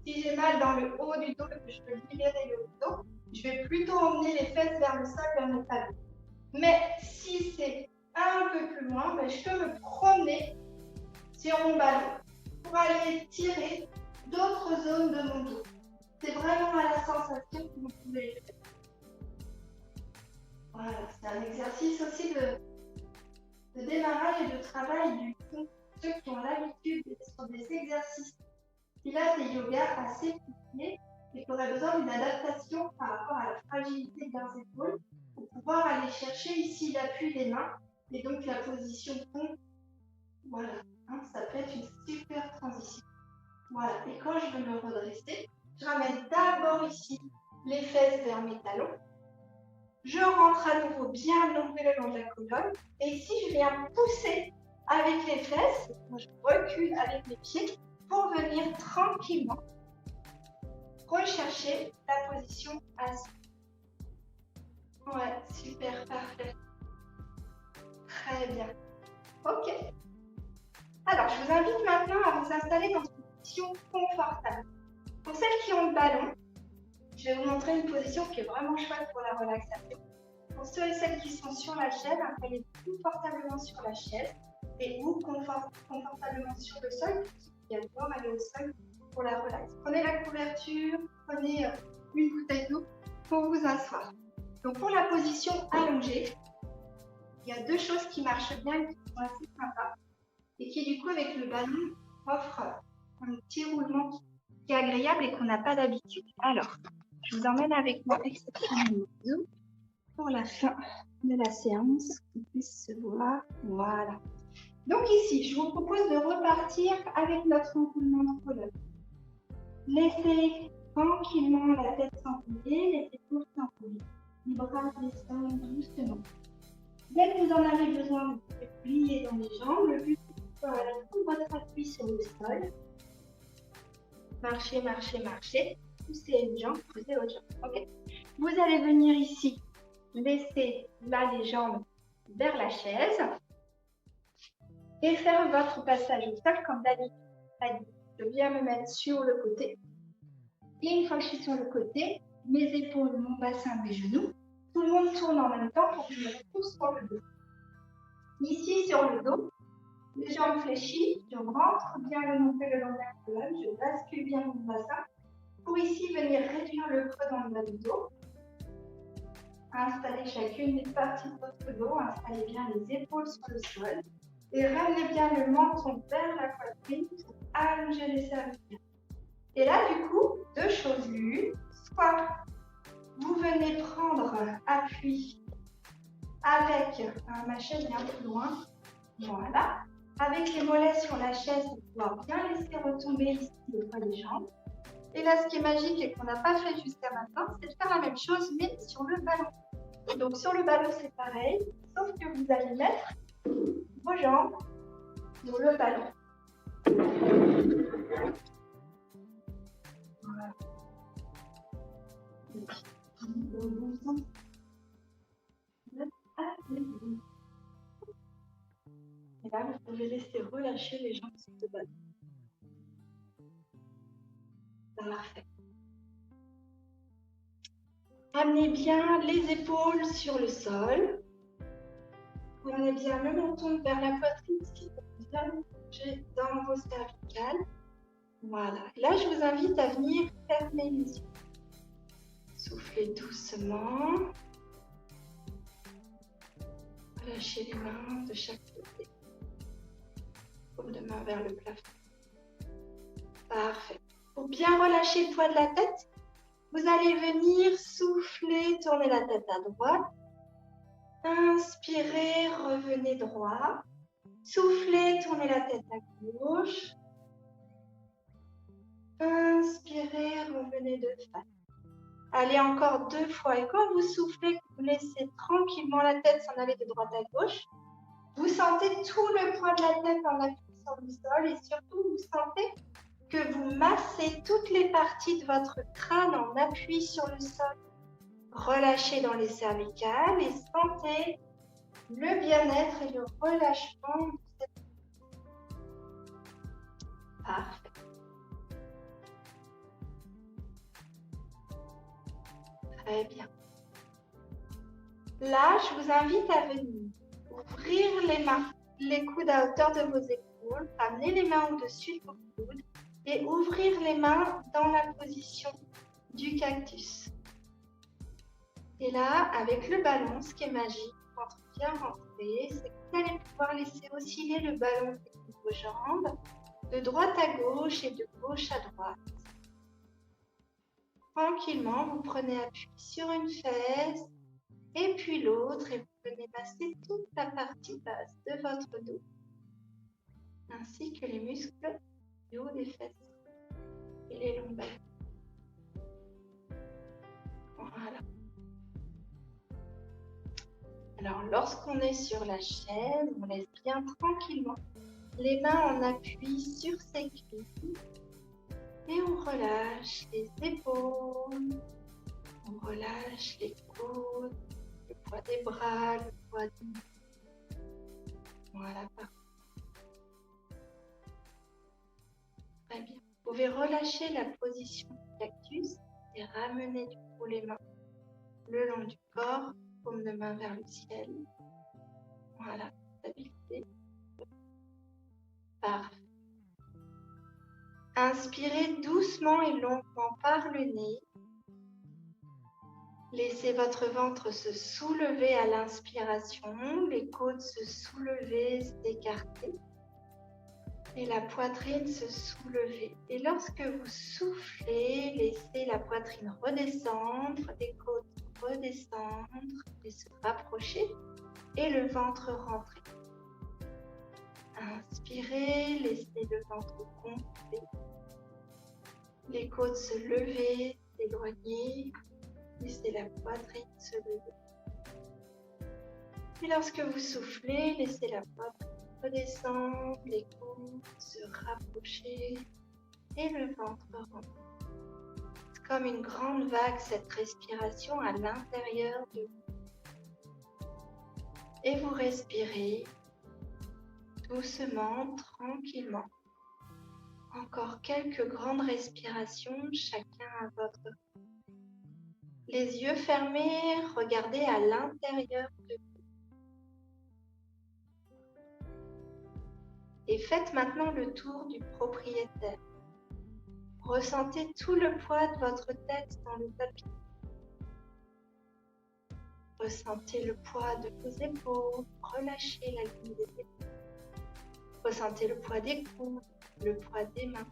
si j'ai mal dans le haut du dos et que je peux libérer le dos, je vais plutôt emmener les fesses vers le sol, vers mes talons. Mais si c'est un peu plus loin, je peux me promener sur mon ballon pour aller tirer d'autres zones de mon dos. C'est vraiment à la sensation que vous pouvez le faire. Voilà, c'est un exercice aussi de démarrage et de travail du fond. Ceux qui ont l'habitude d'être sur des exercices pilates et yoga assez poussés et qui auraient besoin d'une adaptation par rapport à la fragilité de leurs épaules pour pouvoir aller chercher ici l'appui des mains et donc la position fond. Voilà, ça peut être une super transition. Voilà, et quand je veux me redresser, je ramène d'abord ici les fesses vers mes talons. Je rentre à nouveau bien allongé le long de la colonne. Et ici, je viens pousser avec les fesses. Je recule avec mes pieds pour venir tranquillement rechercher la position assise. Ouais, super, parfait. Très bien. Ok. Alors, je vous invite maintenant à vous installer dans une position confortable. Pour celles qui ont le ballon, je vais vous montrer une position qui est vraiment chouette pour la relaxation. Pour ceux et celles qui sont sur la chaise, installez-vous confortablement sur la chaise et ou confortablement sur le sol, qui adorent aller au sol pour la relax. Prenez la couverture, prenez une bouteille d'eau pour vous asseoir. Donc pour la position allongée, il y a deux choses qui marchent bien et qui sont assez sympas. Et qui, du coup, avec le ballon, offrent un petit roulement qui est agréable et qu'on n'a pas d'habitude. Alors, je vous emmène avec moi exceptionnellement pour la fin de la séance, qu'on puisse se voir. Voilà. Donc ici, je vous propose de repartir avec notre enroulement de colonne. Laissez tranquillement la tête s'enrouler, les épaules s'enrouler. Les bras descendent doucement. Dès que vous en avez besoin, vous pouvez plier dans les jambes. Le but, c'est de tout votre appui sur le sol. Marchez, marchez, marchez. Poussez une jambe, poussez l'autre jambe. Ok. Vous allez venir ici, laisser là les jambes vers la chaise et faire votre passage au sol comme d'habitude. Je viens me mettre sur le côté. Et une fois que je suis sur le côté, mes épaules, mon bassin, mes genoux, tout le monde tourne en même temps pour que je me retrouve sur le dos. Ici, sur le dos, les jambes fléchies, je rentre bien le montée le long de la colonne, je bascule bien mon bassin pour ici venir réduire le creux dans le bas du dos. Installez chacune des parties de votre dos, installez bien les épaules sur le sol et ramenez bien le menton vers la poitrine pour allonger les cervicales. Et là, du coup, deux choses l'une, soit vous venez prendre appui avec ma chaise un peu loin, voilà, avec les mollets sur la chaise pour pouvoir bien laisser retomber ici le poids des jambes. Et là, ce qui est magique et qu'on n'a pas fait jusqu'à maintenant, c'est de faire la même chose, mais sur le ballon. Donc sur le ballon, c'est pareil, sauf que vous allez mettre vos jambes sur le ballon. Voilà. Et là, vous pouvez laisser relâcher les jambes sur le ballon. Parfait. Amenez bien les épaules sur le sol. Prenez bien le menton vers la poitrine, ce qui peut bien bouger dans vos cervicales. Voilà. Là, je vous invite à venir fermer les yeux. Soufflez doucement. Relâchez les mains de chaque côté. Paume de main vers le plafond. Parfait. Pour bien relâcher le poids de la tête, vous allez venir souffler, tourner la tête à droite. Inspirez, revenez droit. Soufflez, tournez la tête à gauche. Inspirez, revenez de face. Allez encore deux fois. Et quand vous soufflez, vous laissez tranquillement la tête s'en aller de droite à gauche. Vous sentez tout le poids de la tête en appui sur le sol et surtout vous sentez que vous massez toutes les parties de votre crâne en appui sur le sol. Relâchez dans les cervicales et sentez le bien-être et le relâchement de cette... Parfait. Très bien. Là, je vous invite à venir ouvrir les mains, les coudes à hauteur de vos épaules, amener les mains au-dessus de vos coudes et ouvrir les mains dans la position du cactus. Et là, avec le ballon, ce qui est magique, quand on vient rentrer, c'est que vous allez pouvoir laisser osciller le ballon de vos jambes de droite à gauche et de gauche à droite. Tranquillement, vous prenez appui sur une fesse et puis l'autre et vous venez masser toute la partie basse de votre dos ainsi que les muscles du haut des fesses et les lombaires. Voilà. Alors, lorsqu'on est sur la chaise, on laisse bien tranquillement les mains en appui sur ses cuisses et on relâche les épaules, on relâche les coudes, le poids des bras, le poids du... Voilà, parfait. Très bien. Vous pouvez relâcher la position du cactus et ramener du coup les mains le long du corps, paume de main vers le ciel. Voilà, stabilité. Parfait. Inspirez doucement et longuement par le nez. Laissez votre ventre se soulever à l'inspiration, les côtes se soulever, s'écarter et la poitrine se soulever. Et lorsque vous soufflez, laissez la poitrine redescendre, les côtes redescendre et se rapprocher et le ventre rentrer. Inspirez, laissez le ventre gonfler, les côtes se lever, s'éloigner. Laissez la poitrine se lever. Et lorsque vous soufflez, laissez la poitrine redescendre, les côtes se rapprocher et le ventre rentrer. C'est comme une grande vague, cette respiration à l'intérieur de vous. Et vous respirez doucement, tranquillement. Encore quelques grandes respirations, chacun à votre rythme. Les yeux fermés, regardez à l'intérieur de vous. Et faites maintenant le tour du propriétaire. Ressentez tout le poids de votre tête dans le tapis. Ressentez le poids de vos épaules, relâchez la ligne des épaules. Ressentez le poids des coudes, le poids des mains.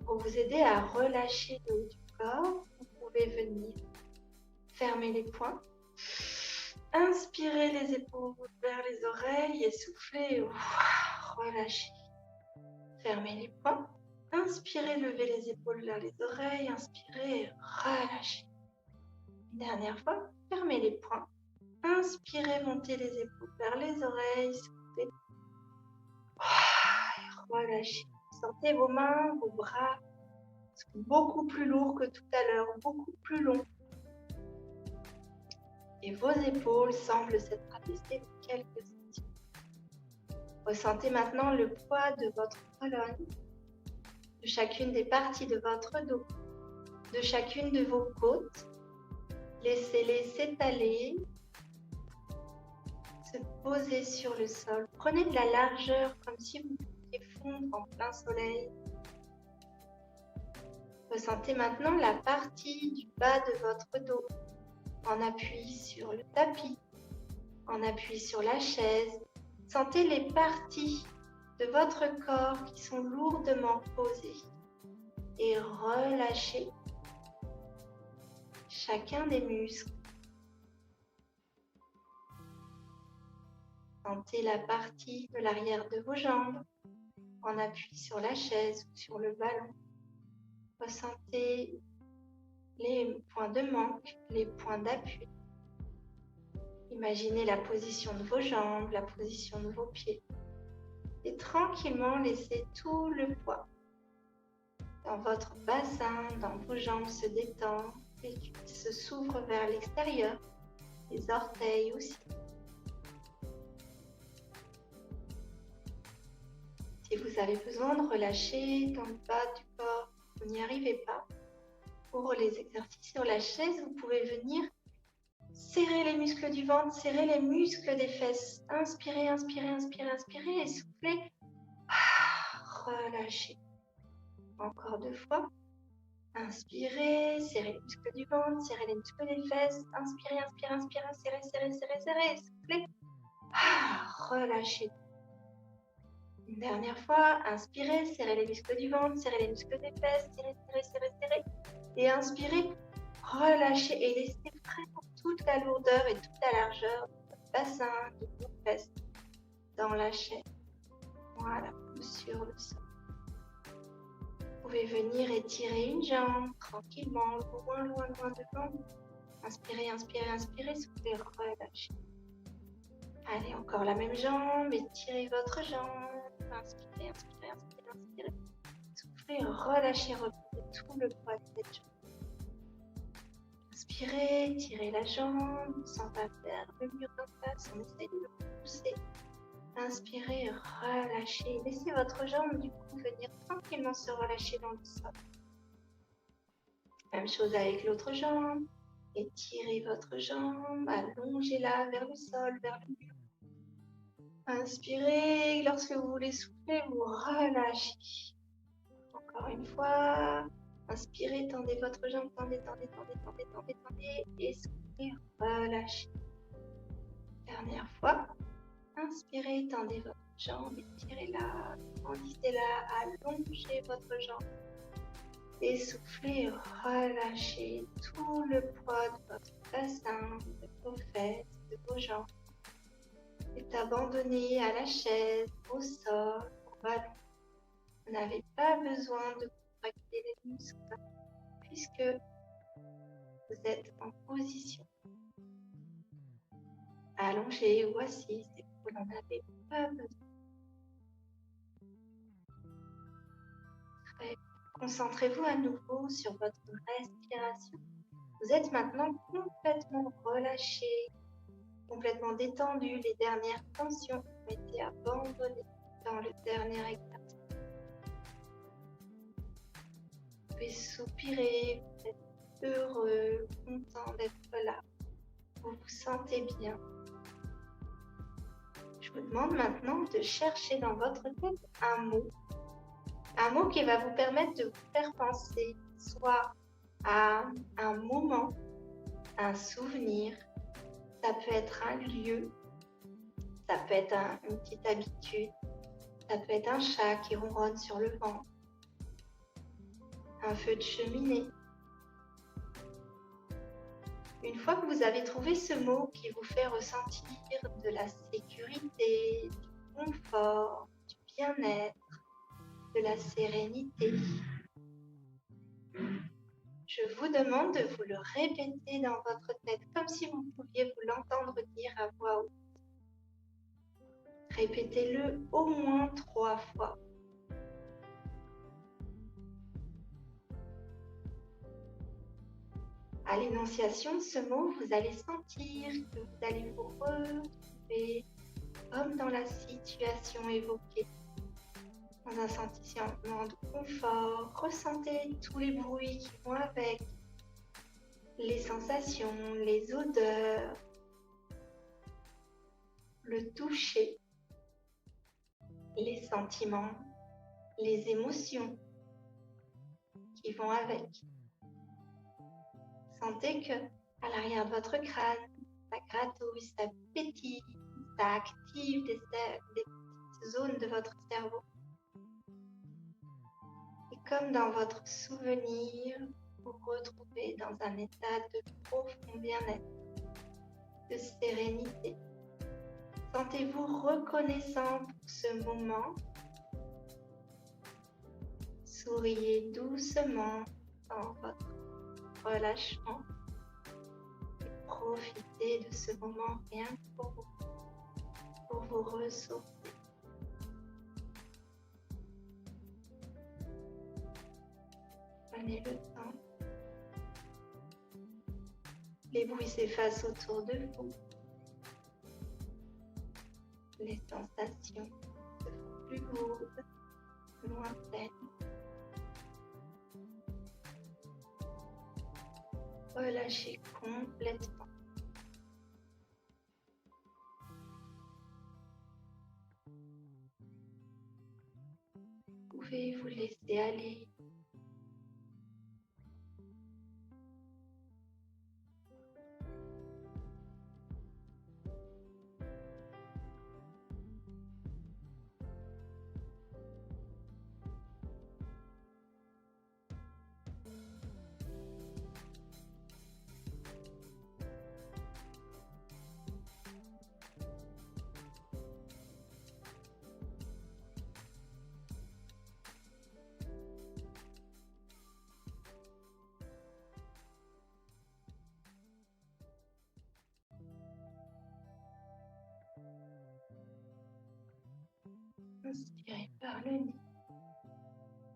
Pour vous aider à relâcher le haut du corps, vous pouvez venir fermer les poings. Inspirez les épaules vers les oreilles et soufflez. Relâchez. Fermez les poings. Inspirez, levez les épaules vers les oreilles. Inspirez, relâchez. Une dernière fois, fermez les poings. Inspirez, montez les épaules vers les oreilles. Soufflez. Relâchez. Sentez vos mains, vos bras beaucoup plus lourds que tout à l'heure, beaucoup plus longs. Et vos épaules semblent s'être abaissées de quelques centimètres. Ressentez maintenant le poids de votre colonne, de chacune des parties de votre dos, de chacune de vos côtes. Laissez-les s'étaler, se poser sur le sol. Prenez de la largeur comme si vous pouviez fondre en plein soleil. Ressentez maintenant la partie du bas de votre dos. En appui sur le tapis, en appui sur la chaise. Sentez les parties de votre corps qui sont lourdement posées et relâchez chacun des muscles. Sentez la partie de l'arrière de vos jambes en appui sur la chaise ou sur le ballon. Ressentez les points de manque, les points d'appui. Imaginez la position de vos jambes, la position de vos pieds. Et tranquillement, laissez tout le poids dans votre bassin, dans vos jambes se détendre, les cuisses se s'ouvrent vers l'extérieur, les orteils aussi. Si vous avez besoin de relâcher dans le bas du corps, vous n'y arrivez pas. Pour les exercices sur la chaise, vous pouvez venir serrer les muscles du ventre, serrer les muscles des fesses. Inspirez, inspirez, inspirez, inspirez et soufflez. Relâchez. Encore 2 fois. Inspirez, serrez les muscles du ventre, serrez les muscles des fesses. Inspirez, inspirez, inspirez, serrez, serrez, serrez, serrez. Soufflez. Relâchez. Une dernière fois. Inspirez, serrez les muscles du ventre, serrez les muscles des fesses. Serrez, serrez, serrez, serrez. Et inspirez. Relâchez et laissez vraiment toute la lourdeur et toute la largeur de votre bassin, de vos fesses dans la chaise. Voilà, sur le sol. Vous pouvez venir étirer une jambe tranquillement, loin, loin, loin devant. Inspirez, inspirez, inspirez, soufflez, relâchez. Allez, encore la même jambe, étirez votre jambe. Inspirez, inspirez, inspirez, inspirez. Soufflez, relâchez, reposez tout le poids de cette jambe. Inspirez, tirez la jambe, sans pas faire le mur d'en face, on essaye de le pousser. Inspirez, relâchez. Laissez votre jambe du coup venir tranquillement se relâcher dans le sol. Même chose avec l'autre jambe. Étirez votre jambe, allongez-la vers le sol, vers le mur. Inspirez, lorsque vous voulez souffler, vous relâchez. Encore une fois. Inspirez, tendez votre jambe, tendez, tendez, tendez, tendez, tendez, tendez, et soufflez, relâchez. Dernière fois. Inspirez, tendez votre jambe, étirez-la, grandissez-la, allongez votre jambe. Et soufflez, relâchez tout le poids de votre bassin, de vos fesses, de vos jambes. Et abandonnez à la chaise, au sol, au ballon. Vous n'avez pas besoin de contracter les muscles puisque vous êtes en position allongée ou assise et vous n'en avez pas besoin. Concentrez-vous à nouveau sur votre respiration. Vous êtes maintenant complètement relâché, complètement détendu. Les dernières tensions ont été abandonnées dans le dernier exercice. Vous pouvez soupirer, vous êtes heureux, content d'être là. Vous vous sentez bien. Je vous demande maintenant de chercher dans votre tête un mot qui va vous permettre de vous faire penser soit à un moment, un souvenir, ça peut être un lieu, ça peut être une petite habitude, ça peut être un chat qui ronronne sur le ventre, un feu de cheminée. Une fois que vous avez trouvé ce mot qui vous fait ressentir de la sécurité, du confort, du bien-être, de la sérénité, je vous demande de vous le répéter dans votre tête, comme si vous pouviez vous l'entendre dire à voix haute. Répétez-le au moins 3 fois. À l'énonciation de ce mot, vous allez sentir que vous allez vous retrouver comme dans la situation évoquée, dans un sentiment de confort. Ressentez tous les bruits qui vont avec, les sensations, les odeurs, le toucher, les sentiments, les émotions qui vont avec. Sentez que à l'arrière de votre crâne, ça gratouille, ça pétille, ça active des petites zones de votre cerveau. Et comme dans votre souvenir, vous vous retrouvez dans un état de profond bien-être, de sérénité. Sentez-vous reconnaissant pour ce moment. Souriez doucement dans votre relâchement. Et profitez de ce moment rien que pour vous ressourcer. Prenez le temps. Les bruits s'effacent autour de vous. Les sensations se font plus lourdes, lointaines. Relâchez complètement. Vous pouvez vous laisser aller. Inspirez par le nez,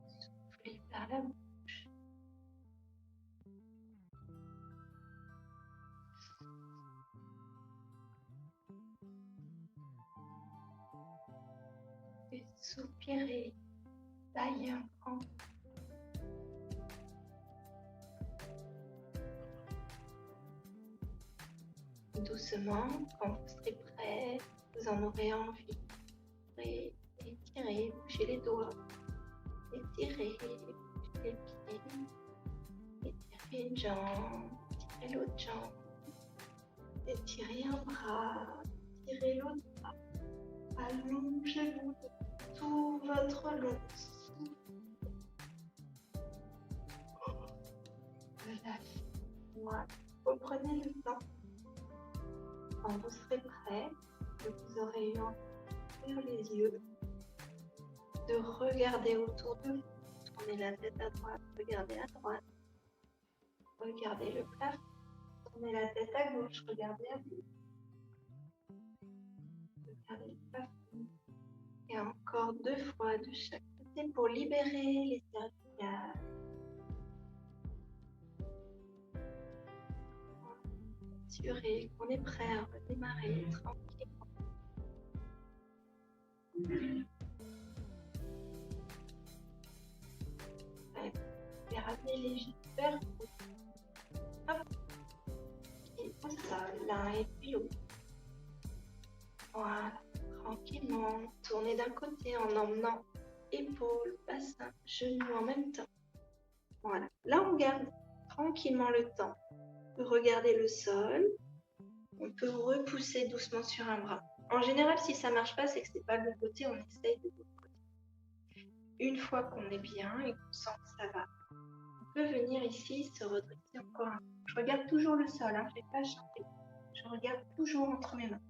soufflez par la bouche. Et soupirez, taillez un grand. Doucement, quand vous serez prêt, vous en aurez envie. Étirez, bougez les doigts. Étirez, bougez les pieds. Étirez une jambe, étirez l'autre jambe. Étirez un bras, étirez l'autre bras. Allongez-vous de tout votre long. Relâchez. Voilà. Reprenez le temps. Quand vous serez prêt, que vous aurez eu envie d'ouvrir les yeux, de regarder autour de vous, tournez la tête à droite, regardez à droite, regardez le plafond, tournez la tête à gauche, regardez à gauche, regardez le plafond, et encore 2 fois de chaque côté pour libérer les cervicales. Assurez qu'on est prêt à redémarrer tranquillement. Et ramenez les jambes vers vous. Hop. Et au sol, l'un et puis l'autre. Voilà, tranquillement. Tournez d'un côté en emmenant épaules, bassin, genoux en même temps. Voilà. Là, on garde tranquillement le temps de regarder le sol. On peut repousser doucement sur un bras. En général, si ça ne marche pas, c'est que ce n'est pas le bon côté, on essaye de l'autre côté. Une fois qu'on est bien et qu'on sent que ça va, on peut venir ici se redresser encore un peu. Je regarde toujours le sol, je ne vais pas changer. Je regarde toujours entre mes mains.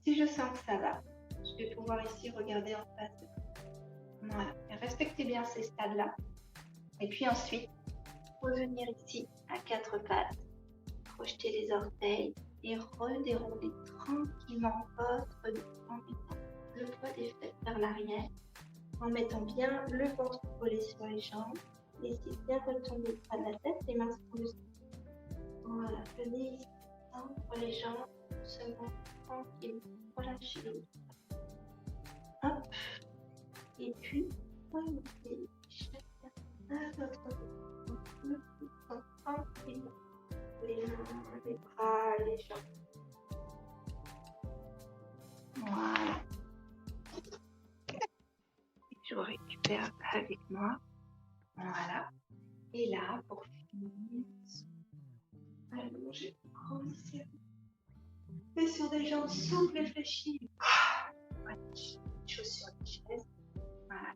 Si je sens que ça va, je vais pouvoir ici regarder en face de vous. Voilà. Et respectez bien ces stades-là. Et puis ensuite, revenir ici à 4 pattes. Projetez les orteils et redéroulez tranquillement votre dos en mettant le poids des fesses vers l'arrière, en mettant bien le ventre collé sur les jambes. Laissez bien retomber le poids de la tête, les mains sur le sol. Voilà, venez ici, entre les jambes, doucement, tranquille, relâchez l'autre. Hop, et puis, remontez chacun à votre tour, le poussant tranquillement. Les mains, les bras, les jambes. Voilà. Et je récupère avec moi. Voilà. Et là, pour finir, allongez, grossez. Et sur des jambes souples et fléchies. Voilà. Chaussures sur les chaises. Voilà.